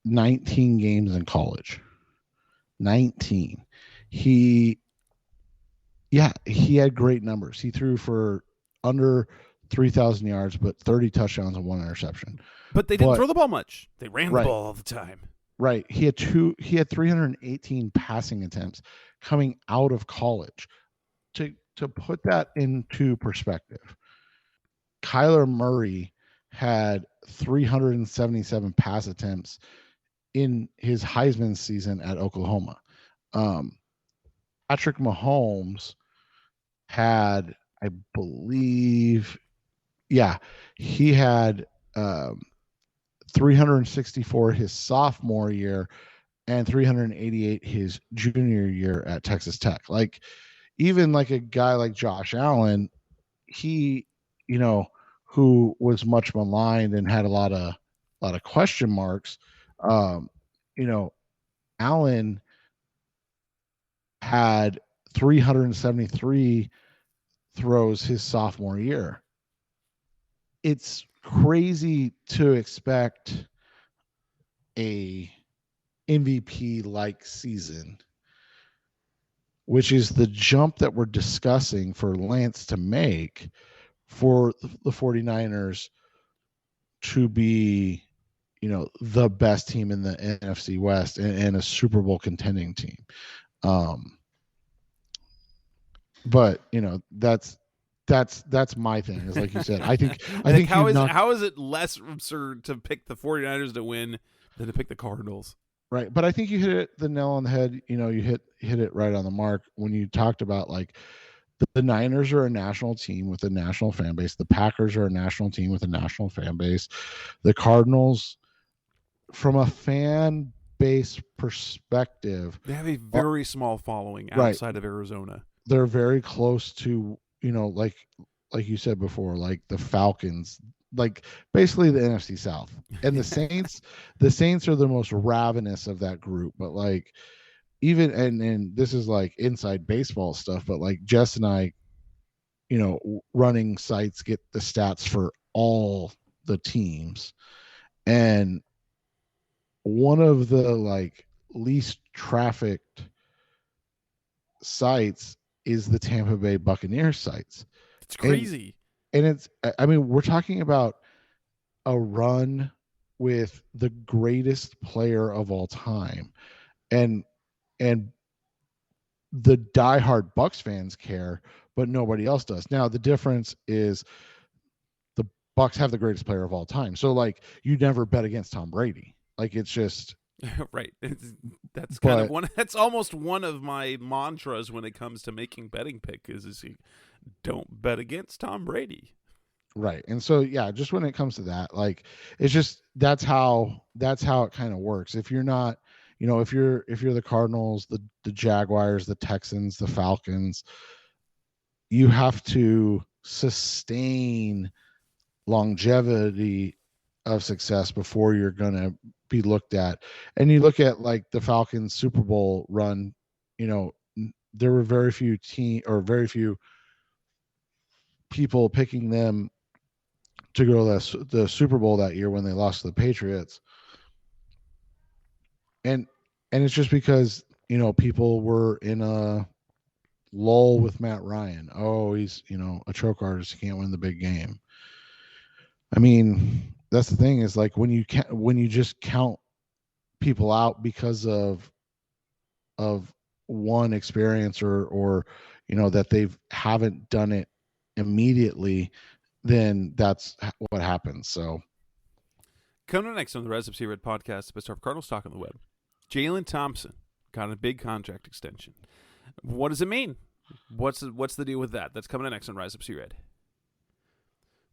19 games in college. 19. He had great numbers. He threw for under 3,000 yards, but 30 touchdowns and 1 interception. But they didn't throw the ball much. They ran the ball all the time. Right. He had 318 passing attempts coming out of college. To put that into perspective, Kyler Murray had 377 pass attempts in his Heisman season at Oklahoma. Patrick Mahomes had, I believe, he had 364 his sophomore year and 388 his junior year at Texas Tech. Like, even like a guy like Josh Allen, he, who was much maligned and had a lot of question marks. Allen had 373 throws his sophomore year. It's crazy to expect a MVP-like season, which is the jump that we're discussing for Lance to make, for the 49ers to be, the best team in the NFC West and a Super Bowl contending team. But that's my thing. Is like you said, I think how is it less absurd to pick the 49ers to win than to pick the Cardinals? Right. But I think you hit the nail on the head. You hit it right on the mark when you talked about, like, the Niners are a national team with a national fan base. The Packers are a national team with a national fan base. The Cardinals, from a fan base perspective, they have a very small following outside of Arizona. They're very close to, like you said before, like the Falcons, like basically the NFC South. And the Saints, are the most ravenous of that group. But like, even and this is like inside baseball stuff, but like Jess and I, running sites, get the stats for all the teams, and one of the like least trafficked sites is the Tampa Bay Buccaneers sites. It's crazy. And we're talking about a run with the greatest player of all time, and the diehard Bucs fans care, but nobody else does. Now, the difference is the Bucs have the greatest player of all time. So, like, you never bet against Tom Brady. Like, it's just right. That's almost one of my mantras when it comes to making betting pick is don't bet against Tom Brady. Right. And so, yeah, just when it comes to that, like, it's just, that's how it kind of works. If you're not, if you're the Cardinals, the Jaguars, the Texans, the Falcons, you have to sustain longevity of success before you're going to be looked at. And you look at like the Falcons Super Bowl run, there were very few people picking them to go to the Super Bowl that year when they lost to the Patriots. And it's just because, people were in a lull with Matt Ryan. Oh, he's, a choke artist. He can't win the big game. I mean, that's the thing is like when you just count people out because of one experience or that they haven't done it immediately, then that's what happens. So coming up next on the Rise Up See Red podcast, best of Cardinals Talk on the Web. Jalen Thompson got a big contract extension. What does it mean? What's the deal with that? That's coming up next on Rise Up See Red.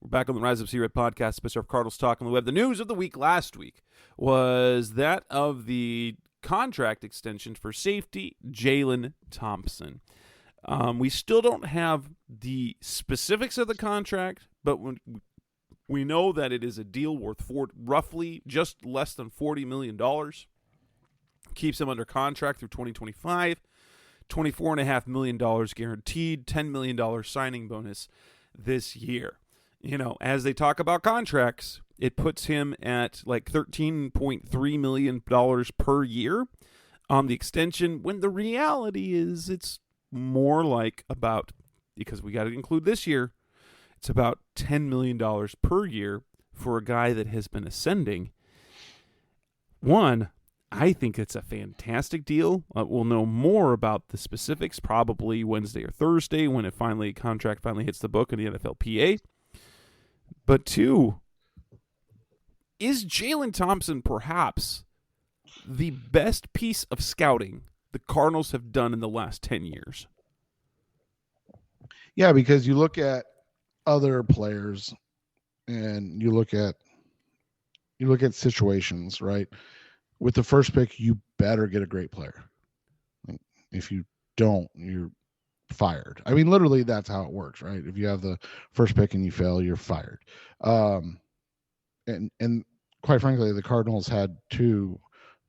We're back on the Rise Up See Red podcast, best of Cardinals Talk on the Web. The news of the week last week was that of the contract extension for safety Jalen Thompson. We still don't have the specifics of the contract, but we know that it is a deal worth roughly just less than $40 million. Keeps him under contract through 2025. $24.5 million guaranteed, $10 million signing bonus this year. As they talk about contracts, it puts him at like $13.3 million per year on the extension, when the reality is it's more like about, because we got to include this year, it's about $10 million per year for a guy that has been ascending. I think it's a fantastic deal. We'll know more about the specifics probably Wednesday or Thursday when contract finally hits the book in the NFLPA. But 2, is Jalen Thompson perhaps the best piece of scouting the Cardinals have done in the last 10 years? Yeah, because you look at other players and you look at situations, right? With the first pick, you better get a great player. If you don't, you're fired. I mean, literally, that's how it works, right? If you have the first pick and you fail, you're fired. And quite frankly, the Cardinals had 2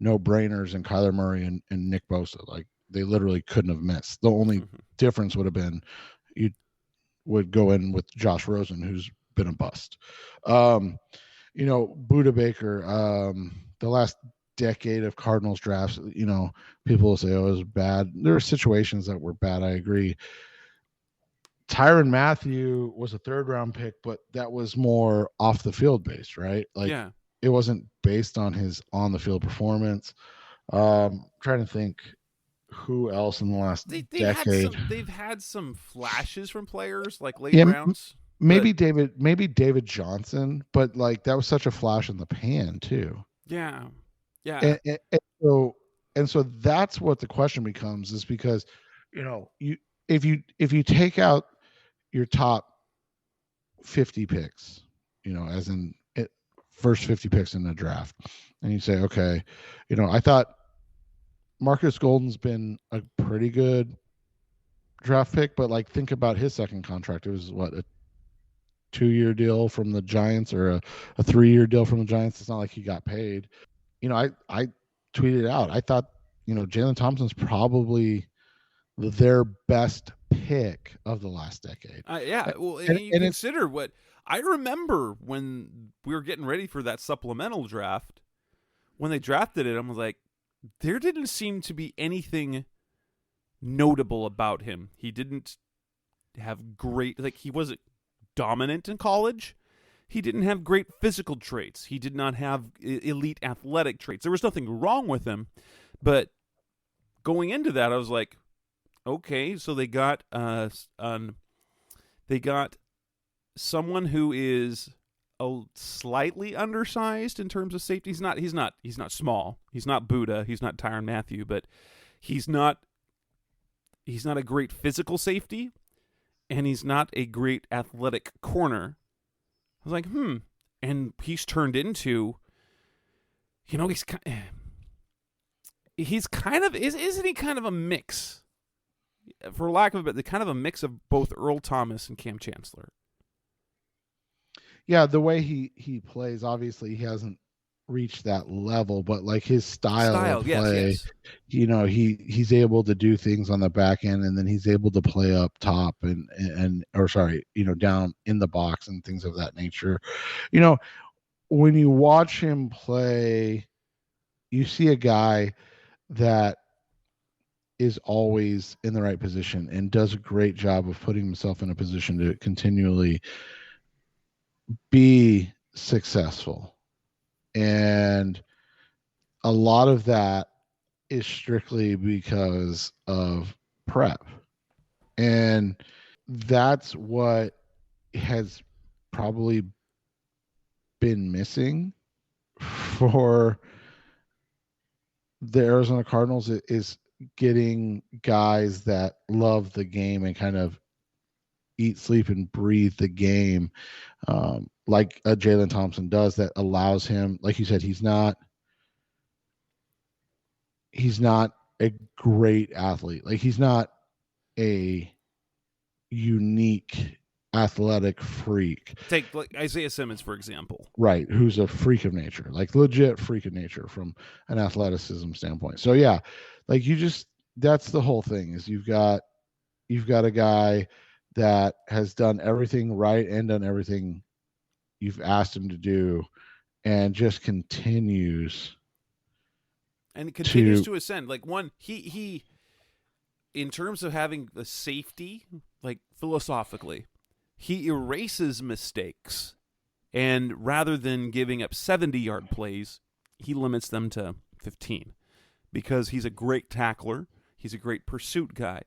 no-brainers in Kyler Murray and Nick Bosa. Like, they literally couldn't have missed. The only difference would have been you would go in with Josh Rosen, who's been a bust. Buda Baker, the last decade of Cardinals drafts, people will say, oh, it was bad. There are situations that were bad. I agree. Tyrann Mathieu was a 3rd round pick, but that was more off the field based, right? Like, yeah. It wasn't based on his on the field performance. Trying to think who else in the last decade. They've had some flashes from players like late rounds. Maybe David Johnson, but like that was such a flash in the pan too. Yeah. Yeah. And so that's what the question becomes, is because, if you take out your top 50 picks, as in first 50 picks in the draft, and you say, okay, I thought Marcus Golden's been a pretty good draft pick, but like think about his second contract. It was a 2-year deal from the Giants or a 3-year deal from the Giants. It's not like he got paid. I tweeted out, I thought, Jalen Thompson's probably their best pick of the last decade. Yeah. Well, and you consider what I remember when we were getting ready for that supplemental draft, when they drafted it, I was like, there didn't seem to be anything notable about him. He didn't have he wasn't dominant in college. He didn't have great physical traits. He did not have elite athletic traits. There was nothing wrong with him. But going into that, I was like, okay, so they got someone who is slightly undersized in terms of safety. He's not small. He's not Buda. He's not Tyrann Mathieu, but he's not a great physical safety, and he's not a great athletic corner. I was like, and he's turned isn't he kind of a mix for lack of a bit, kind of a mix of both Earl Thomas and Cam Chancellor. Yeah, the way he plays, obviously he hasn't reached that level, but like his style of play, yes. He's able to do things on the back end, and then he's able to play up top and down in the box and things of that nature. When you watch him play, you see a guy that is always in the right position and does a great job of putting himself in a position to continually be successful. And a lot of that is strictly because of prep. And that's what has probably been missing for the Arizona Cardinals is getting guys that love the game and kind of eat, sleep, and breathe the game, like a Jalen Thompson does, that allows him, like you said, he's not a great athlete. Like, he's not a unique athletic freak. Take like Isaiah Simmons, for example. Right, who's a freak of nature, like legit freak of nature from an athleticism standpoint. So yeah, like that's the whole thing, is you've got a guy that has done everything right and done everything you've asked him to do, and just continues to ascend. Like, one, he in terms of having the safety, like philosophically, he erases mistakes, and rather than giving up 70-yard plays, he limits them to 15, because he's a great tackler. He's a great pursuit guy.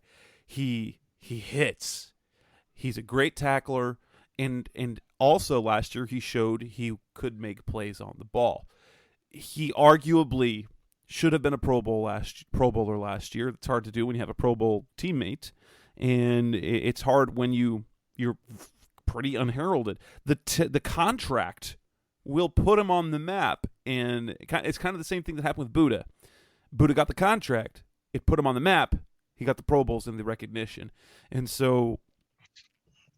He hits. He's a great tackler, and also last year he showed he could make plays on the ball. He arguably should have been a Pro Bowler last year. It's hard to do when you have a Pro Bowl teammate, and it's hard when you're pretty unheralded. The contract will put him on the map, and it's kind of the same thing that happened with Buddha. Buddha got the contract. It put him on the map. He got the Pro Bowls and the recognition. And so...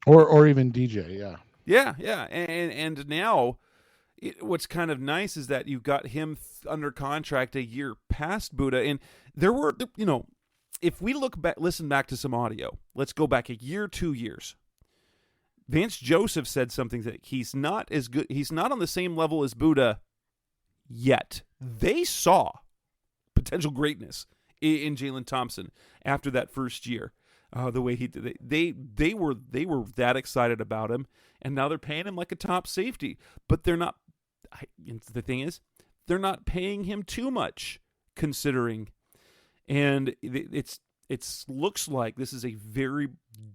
Or even DJ, yeah. And now, what's kind of nice is that you got him under contract a year past Buddha. And there were, if we listen back to some audio, let's go back a year, 2 years. Vance Joseph said something that he's not as good. He's not on the same level as Buddha yet. They saw potential greatness in Jalen Thompson after that first year. The way they were that excited about him, and now they're paying him like a top safety. But they're not. The thing is, they're not paying him too much, considering, and it looks like this is a very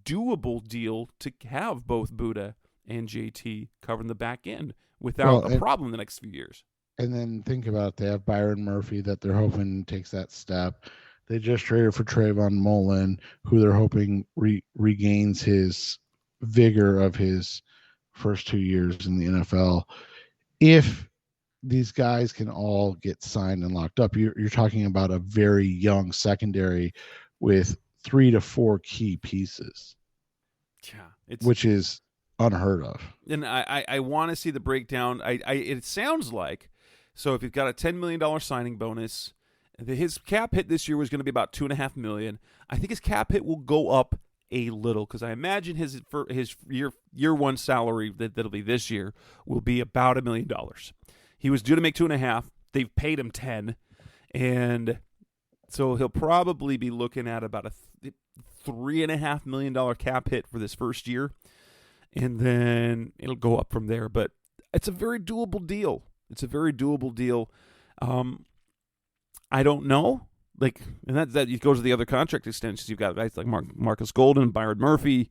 doable deal to have both Buddha and JT covering the back end without a problem the next few years. And then think about it, they have Byron Murphy that they're hoping takes that step. They just traded for Trayvon Mullen, who they're hoping regains his vigor of his first 2 years in the NFL. If these guys can all get signed and locked up, you're talking about a very young secondary with 3 to 4 key pieces. Yeah, which is unheard of. And I want to see the breakdown. It sounds like, so if you've got a $10 million signing bonus, his cap hit this year was going to be about $2.5 million. I think his cap hit will go up a little, because I imagine his year one salary that'll be this year will be about $1 million. He was due to make 2.5. They've paid him 10, and so he'll probably be looking at about a $3.5 million cap hit for this first year, and then it'll go up from there. But it's a very doable deal. I don't know. And that goes to the other contract extensions. You've got guys like Marcus Golden, Byron Murphy,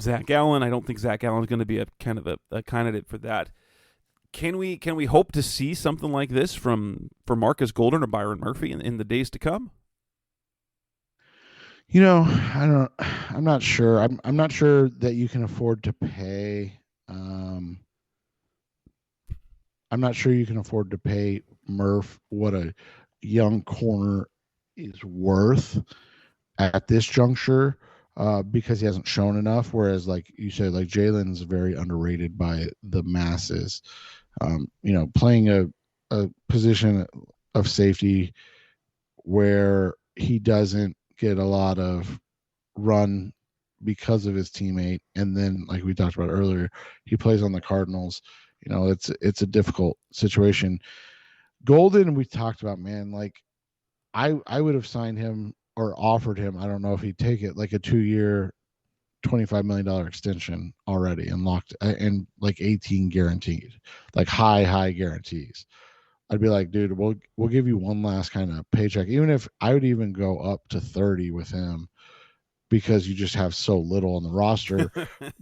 Zach Allen. I don't think Zach Allen is going to be a candidate for that. Can we hope to see something like this for Marcus Golden or Byron Murphy in the days to come? I'm not sure. I'm not sure that you can afford to pay. I'm not sure you can afford to pay Murph what a young corner is worth. at this juncture because he hasn't shown enough. Whereas, like you said, like Jalen's very underrated by the masses. Playing a position of safety where he doesn't get a lot of run because of his teammate, and then like we talked about earlier, he plays on the Cardinals. It's a difficult situation. Golden, we talked about, man, like I would have signed him or offered him, I don't know if he'd take it, like a 2-year $25 million extension already, and locked and like 18 guaranteed, like high guarantees. I'd be like, dude, we'll give you one last kind of paycheck, even if I would even go up to 30 with him, because you just have so little on the roster.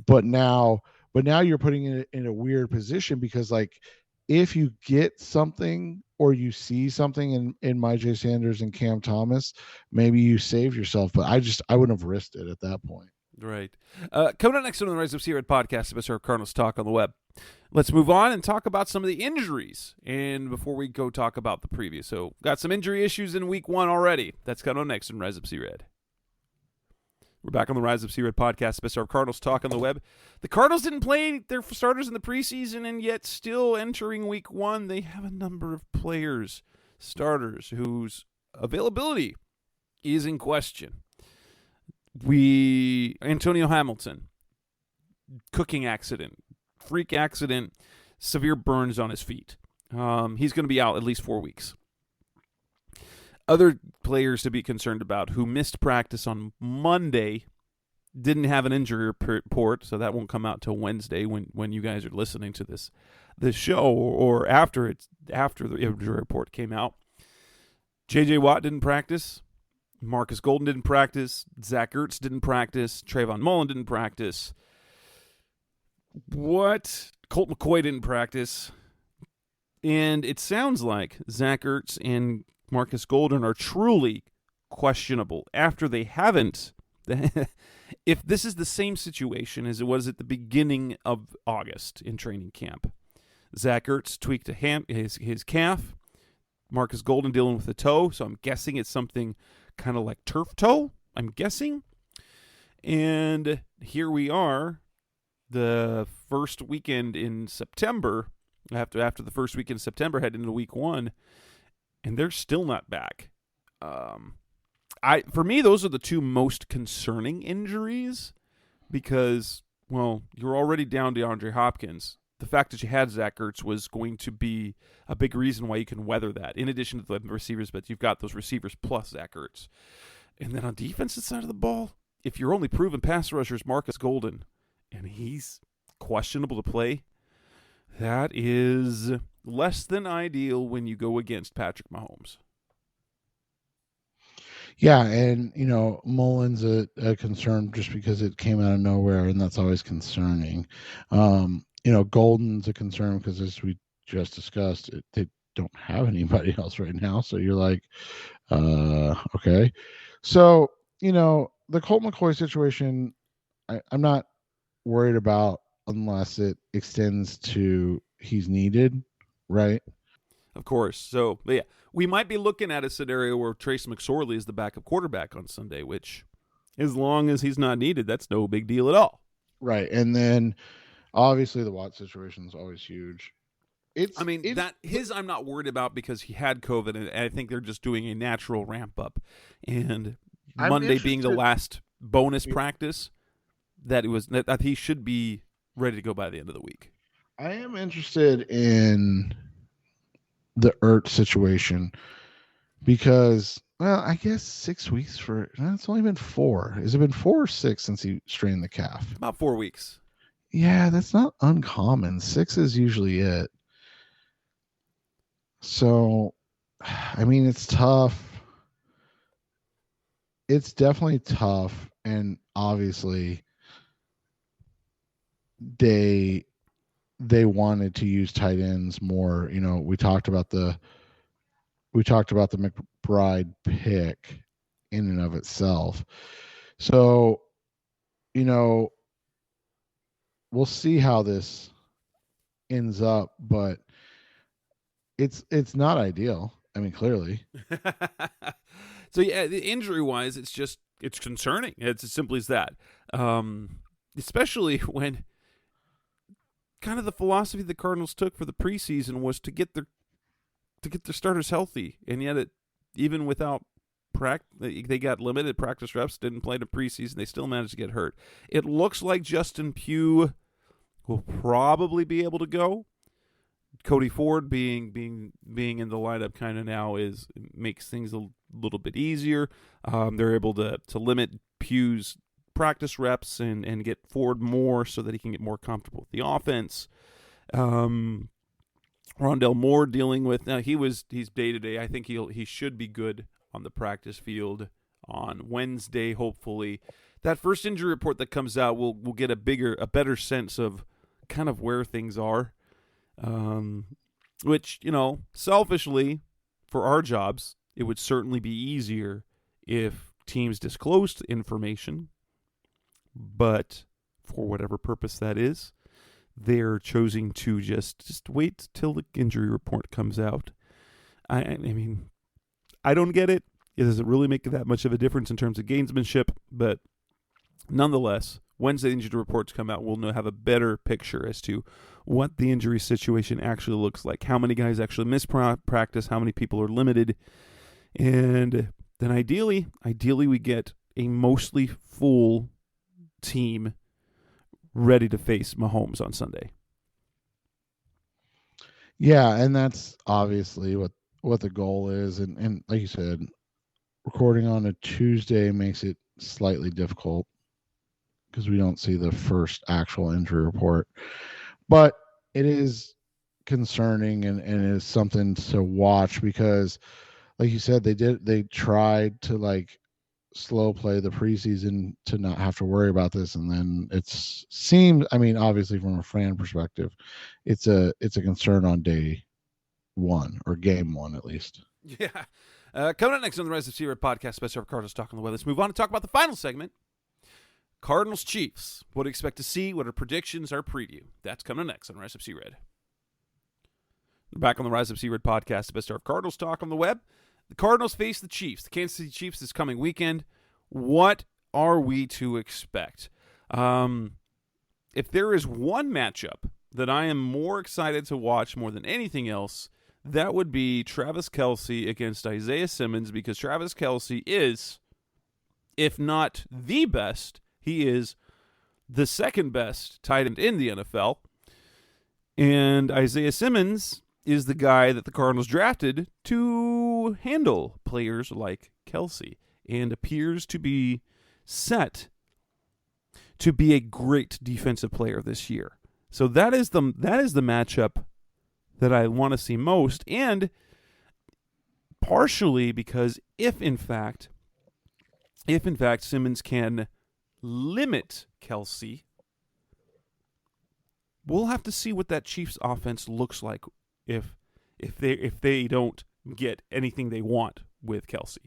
but now you're putting it in a weird position, because like if you get something or you see something in Myjai Sanders and Cam Thomas, maybe you save yourself. But I wouldn't have risked it at that point. Right. Coming up next on the Rise Up See Red podcast, Mr. Cardinals Talk on the Web. Let's move on and talk about some of the injuries. And before we go talk about the preview. So, got some injury issues in week 1 already. That's coming up next on Rise Up See Red. We're back on the Rise Up See Red podcast, Mr. Cardinals Talk on the Web. The Cardinals didn't play their starters in the preseason, and yet still entering week 1, they have a number of players, starters, whose availability is in question. Antonio Hamilton, cooking accident, freak accident, severe burns on his feet. He's going to be out at least 4 weeks. Other players to be concerned about who missed practice on Monday didn't have an injury report, so that won't come out till Wednesday when you guys are listening to this show, or after the injury report came out. J.J. Watt didn't practice. Marcus Golden didn't practice. Zach Ertz didn't practice. Trayvon Mullen didn't practice. Colt McCoy didn't practice. And it sounds like Zach Ertz and Marcus Golden are truly questionable after they haven't. If this is the same situation as it was at the beginning of August in training camp, Zach Ertz tweaked his calf. Marcus Golden dealing with a toe, so I'm guessing it's something kind of like turf toe, I'm guessing. And here we are, the first weekend in September, after the first weekend in September, heading into week 1, and they're still not back. For me, those are the two most concerning injuries, because, well, you're already down DeAndre Hopkins. The fact that you had Zach Ertz was going to be a big reason why you can weather that. In addition to the receivers, but you've got those receivers plus Zach Ertz. And then on defensive side of the ball, if your only proven pass rusher is Marcus Golden, and he's questionable to play, that is less than ideal when you go against Patrick Mahomes. Yeah, and Mullen's a concern just because it came out of nowhere, and that's always concerning. Golden's a concern because, as we just discussed, they don't have anybody else right now. So you're like, okay. So, the Colt McCoy situation, I'm not worried about unless it extends to he's needed, right? Of course. So, yeah, we might be looking at a scenario where Trace McSorley is the backup quarterback on Sunday, which, as long as he's not needed, that's no big deal at all. Right. And then, obviously, the Watt situation is always huge. I'm not worried about because he had COVID, and I think they're just doing a natural ramp up. And Monday being the last bonus practice, that he should be ready to go by the end of the week. I am interested in the Ertz situation because, well, I guess 6 weeks it's only been 4. Has it been 4 or 6 since he strained the calf? About 4 weeks. Yeah, that's not uncommon. 6 is usually it. So, it's tough. It's definitely tough, and obviously they wanted to use tight ends more. We talked about the McBride pick in and of itself. So, we'll see how this ends up, but it's not ideal. Clearly. So yeah, injury wise, it's just it's concerning. It's as simple as that. Especially when kind of the philosophy the Cardinals took for the preseason was to get their starters healthy, and yet even without they got limited practice reps, didn't play the preseason. They still managed to get hurt. It looks like Justin Pugh will probably be able to go. Cody Ford being in the lineup kind of now makes things a little bit easier. They're able to limit Pugh's practice reps and get Ford more so that he can get more comfortable with the offense. Rondell Moore dealing with he's day-to-day. I think he should be good on the practice field on Wednesday, hopefully. That first injury report that comes out, we'll get a better sense of kind of where things are. Which, selfishly, for our jobs, it would certainly be easier if teams disclosed information. But for whatever purpose that is, they're choosing to just wait till the injury report comes out. I mean, I don't get it. It doesn't really make that much of a difference in terms of gamesmanship, but nonetheless, Wednesday injury reports come out, we'll have a better picture as to what the injury situation actually looks like, how many guys actually miss practice, how many people are limited, and then ideally we get a mostly full team ready to face Mahomes on Sunday. Yeah, and that's obviously what the goal is, and like you said, recording on a Tuesday makes it slightly difficult because we don't see the first actual injury report. But it is concerning and is something to watch because, like you said, they tried to slow play the preseason to not have to worry about this, and then obviously from a fan perspective, it's a concern on day one or game one at least. Yeah. Coming up next on the Rise of C-Red podcast, special for Cardinals Talk on the Way. Let's move on and talk about the final segment. Cardinals-Chiefs. What do you expect to see? What are predictions? Our preview. That's coming next on Rise of C-Red. We're back on the Rise of C-Red podcast, the best of Cardinals Talk on the web. The Cardinals face the Chiefs. The Kansas City Chiefs this coming weekend. What are we to expect? If there is one matchup that I am more excited to watch more than anything else, that would be Travis Kelsey against Isaiah Simmons, because Travis Kelsey is, if not the best, he is the second best tight end in the NFL. And Isaiah Simmons is the guy that the Cardinals drafted to handle players like Kelsey and appears to be set to be a great defensive player this year. So that is the matchup that I want to see most, and partially because if in fact Simmons can limit Kelsey, we'll have to see what that Chiefs offense looks like if they don't get anything they want with Kelsey.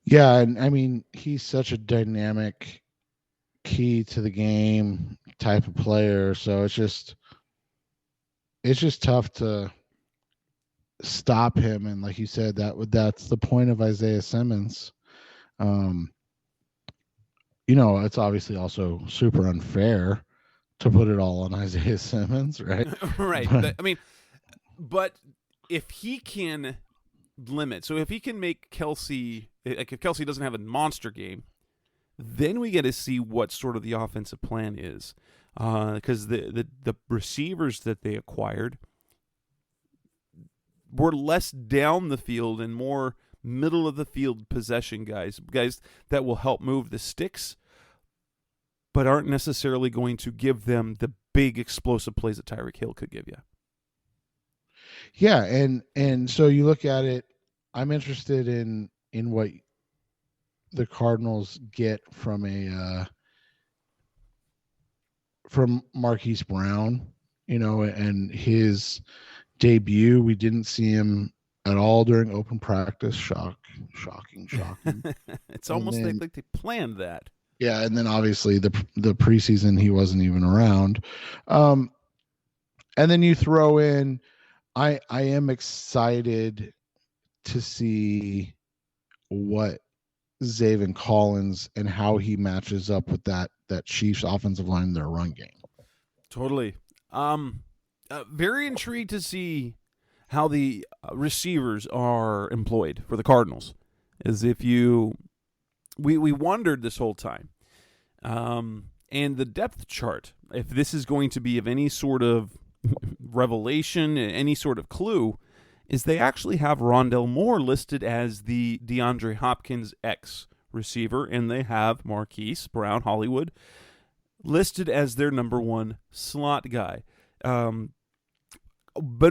Yeah, and I mean, he's such a dynamic key to the game type of player, so it's just tough to stop him. And like you said, that's the point of Isaiah Simmons. It's obviously also super unfair to put it all on Isaiah Simmons, right? Right. But if he can limit, so if he can make Kelsey, like if Kelsey doesn't have a monster game, then we get to see what sort of the offensive plan is. Because the receivers that they acquired were less down the field and more middle of the field possession guys that will help move the sticks, but aren't necessarily going to give them the big explosive plays that Tyreek Hill could give you. Yeah, and so you look at it, I'm interested in what the Cardinals get from Marquise Brown, and his debut. We didn't see him at all during open practice. Shocking. It's almost like they planned that. Yeah, and then obviously the preseason he wasn't even around. And then you throw in, I am excited to see what Zaven Collins and how he matches up with that Chiefs offensive line in their run game. Totally. Very intrigued to see how the receivers are employed for the Cardinals. As if we wondered this whole time. And the depth chart, if this is going to be of any sort of revelation, any sort of clue, is they actually have Rondell Moore listed as the DeAndre Hopkins X receiver, and they have Marquise Brown Hollywood listed as their number one slot guy. Been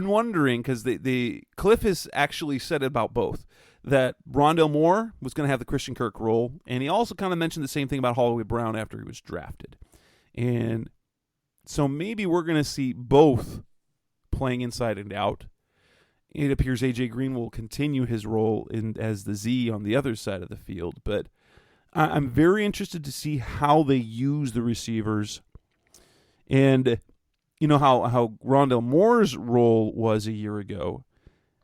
wondering, because the Cliff has actually said about both, that Rondell Moore was going to have the Christian Kirk role, and he also kind of mentioned the same thing about Hollywood Brown after he was drafted. And so maybe we're going to see both playing inside and out. It appears A.J. Green will continue his role as the Z on the other side of the field, but I'm very interested to see how they use the receivers. And you know how Rondell Moore's role was a year ago,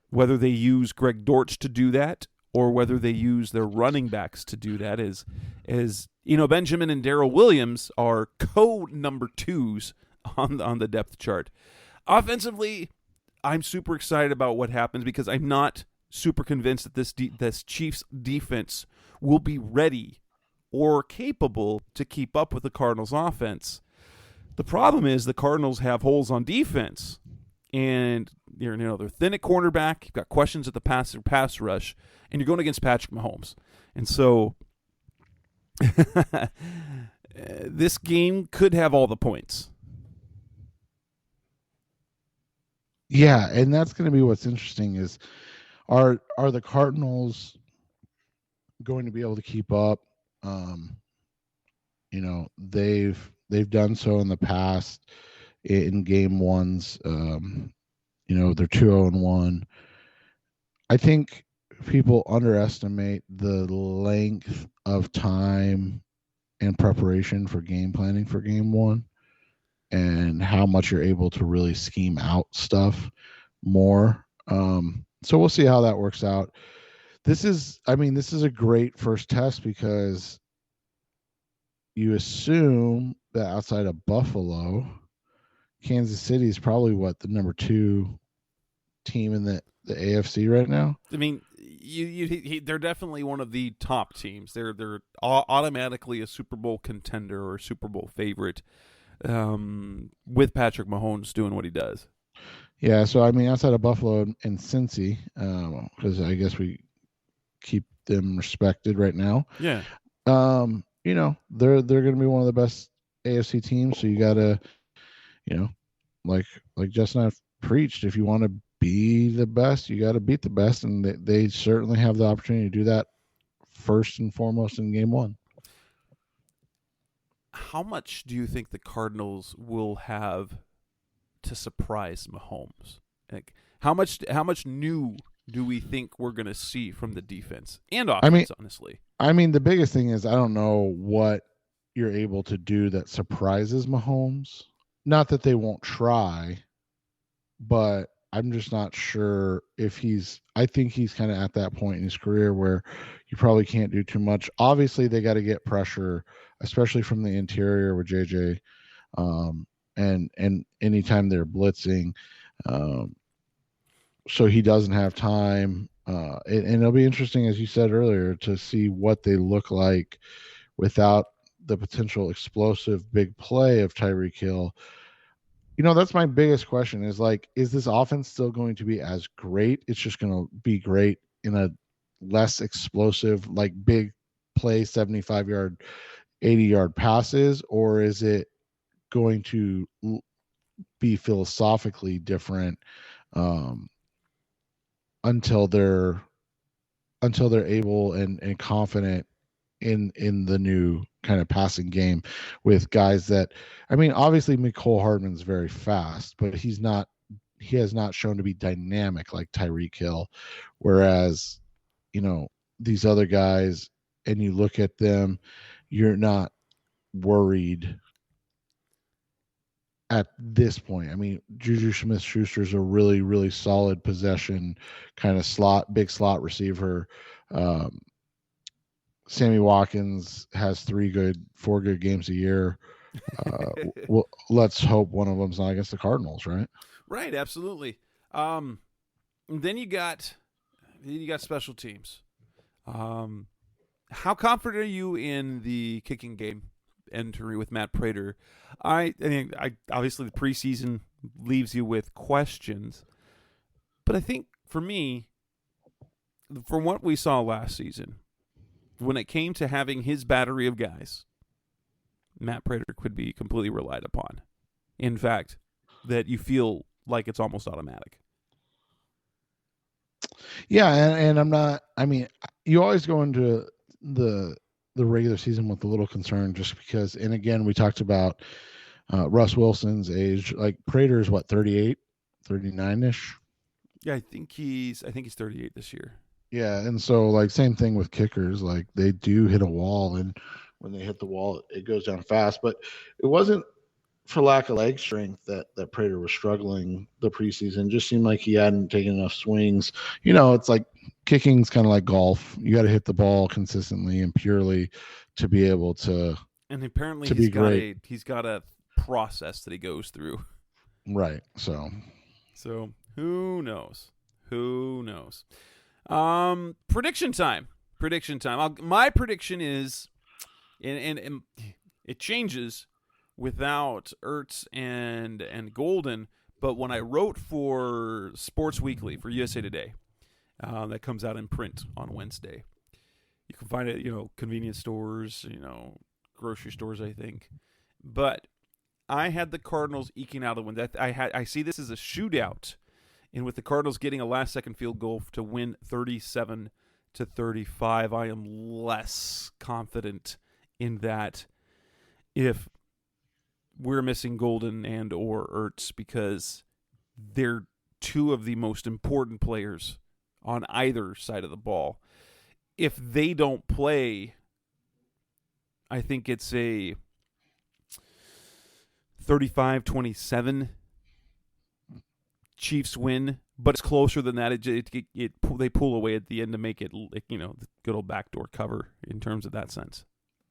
whether they use Greg Dortch to do that or whether they use their running backs to do that, as you know, Benjamin and Darrell Williams are co-number twos on the depth chart. Offensively, I'm super excited about what happens because I'm not super convinced that this Chiefs defense will be ready or capable to keep up with the Cardinals offense. The problem is the Cardinals have holes on defense, and they're thin at cornerback. You've got questions at the pass rush, and you're going against Patrick Mahomes. And so this game could have all the points. Yeah, and that's going to be what's interesting is are the Cardinals going to be able to keep up? They've done so in the past in game ones. They're 2-0-1. I think people underestimate the length of time and preparation for game planning for game one, and how much you're able to really scheme out stuff more. So we'll see how that works out. This is a great first test because you assume that outside of Buffalo, Kansas City is probably the number 2 team in the AFC right now. I mean, they're definitely one of the top teams. They're automatically a Super Bowl contender or Super Bowl favorite. With Patrick Mahomes doing what he does. Yeah, so outside of Buffalo and Cincy, because I guess we keep them respected right now. Yeah. They're going to be one of the best AFC teams. So you got to, like Jess and I preached, if you want to be the best, you got to beat the best, and they certainly have the opportunity to do that first and foremost in game one. How much do you think the Cardinals will have to surprise Mahomes? Like, how much new do we think we're going to see from the defense and offense, honestly? The biggest thing is I don't know what you're able to do that surprises Mahomes. Not that they won't try, but I'm just not sure if I think he's kind of at that point in his career where you probably can't do too much. Obviously, they got to get pressure, especially from the interior with JJ, and anytime they're blitzing, so he doesn't have time. And it'll be interesting, as you said earlier, to see what they look like without the potential explosive big play of Tyreek Hill. That's my biggest question is this offense still going to be as great? It's just going to be great in a less explosive, big play, 75-yard, 80-yard passes, or is it going to be philosophically different until they're able and confident in the new kind of passing game with guys that, obviously Mecole Hardman's very fast, but he has not shown to be dynamic like Tyreek Hill. Whereas, these other guys, and you look at them, you're not worried at this point. Juju Smith-Schuster's a really, really solid possession kind of big slot receiver. Sammy Watkins has 4 good games a year. Well, let's hope one of them's not against the Cardinals, right? Right, absolutely. Then you got special teams. How confident are you in the kicking game entry with Matt Prater? I obviously the preseason leaves you with questions, but I think for me, from what we saw last season, when it came to having his battery of guys, Matt Prater could be completely relied upon. In fact, that you feel like it's almost automatic. Yeah, and I'm not. I mean, you always go into the regular season with a little concern, just because. And again, we talked about Russ Wilson's age. Like Prater is what, 38, 39-ish? Yeah, I think he's 38 this year. Yeah, and so like same thing with kickers. Like they do hit a wall, and when they hit the wall, it goes down fast. But it wasn't for lack of leg strength that Prater was struggling the preseason. Just seemed like he hadn't taken enough swings. It's like kicking's kind of like golf. You got to hit the ball consistently and purely to be able to. And apparently he's got a process that he goes through. Right. So who knows? Prediction time. My prediction is, and it changes without Ertz and Golden, but when I wrote for Sports Weekly for USA Today, that comes out in print on Wednesday. You can find it, convenience stores, grocery stores, I think. But I had the Cardinals eking out a win. I see this as a shootout, and with the Cardinals getting a last-second field goal to win 37-35, I am less confident in that if we're missing Golden and or Ertz, because they're two of the most important players on either side of the ball. If they don't play, I think it's a 35-27 Chiefs win, but it's closer than that. They pull away at the end to make it, the good old backdoor cover in terms of that sense.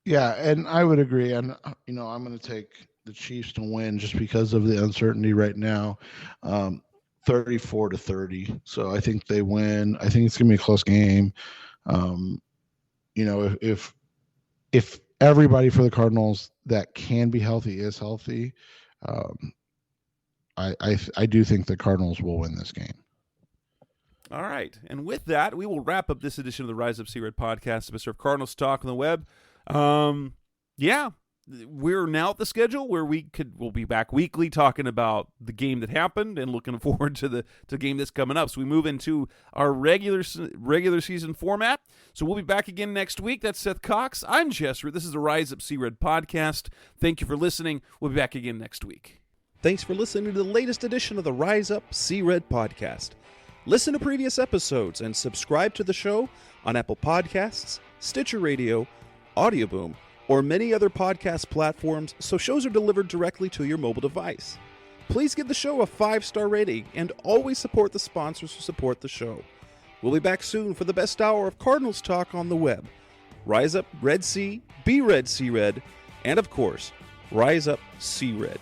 Yeah, and I would agree. And I'm going to take the Chiefs to win just because of the uncertainty right now. 34-30. So I think they win. I think it's going to be a close game. If everybody for the Cardinals that can be healthy is healthy, I do think the Cardinals will win this game. All right. And with that, we will wrap up this edition of the Rise Up Sea Red podcast, Mr. Cardinals Talk on the web. We're now at the schedule where we'll be back weekly talking about the game that happened and looking forward to the game that's coming up. So we move into our regular season format. So we'll be back again next week. That's Seth Cox. I'm Jess Root. This is the Rise Up Sea Red podcast. Thank you for listening. We'll be back again next week. Thanks for listening to the latest edition of the Rise Up Sea Red podcast. Listen to previous episodes and subscribe to the show on Apple Podcasts, Stitcher Radio, Audioboom, or many other podcast platforms so shows are delivered directly to your mobile device. Please give the show a 5-star rating and always support the sponsors who support the show. We'll be back soon for the best hour of Cardinals talk on the web. Rise up, Red Sea, be Red Sea Red, and of course, Rise Up Sea Red.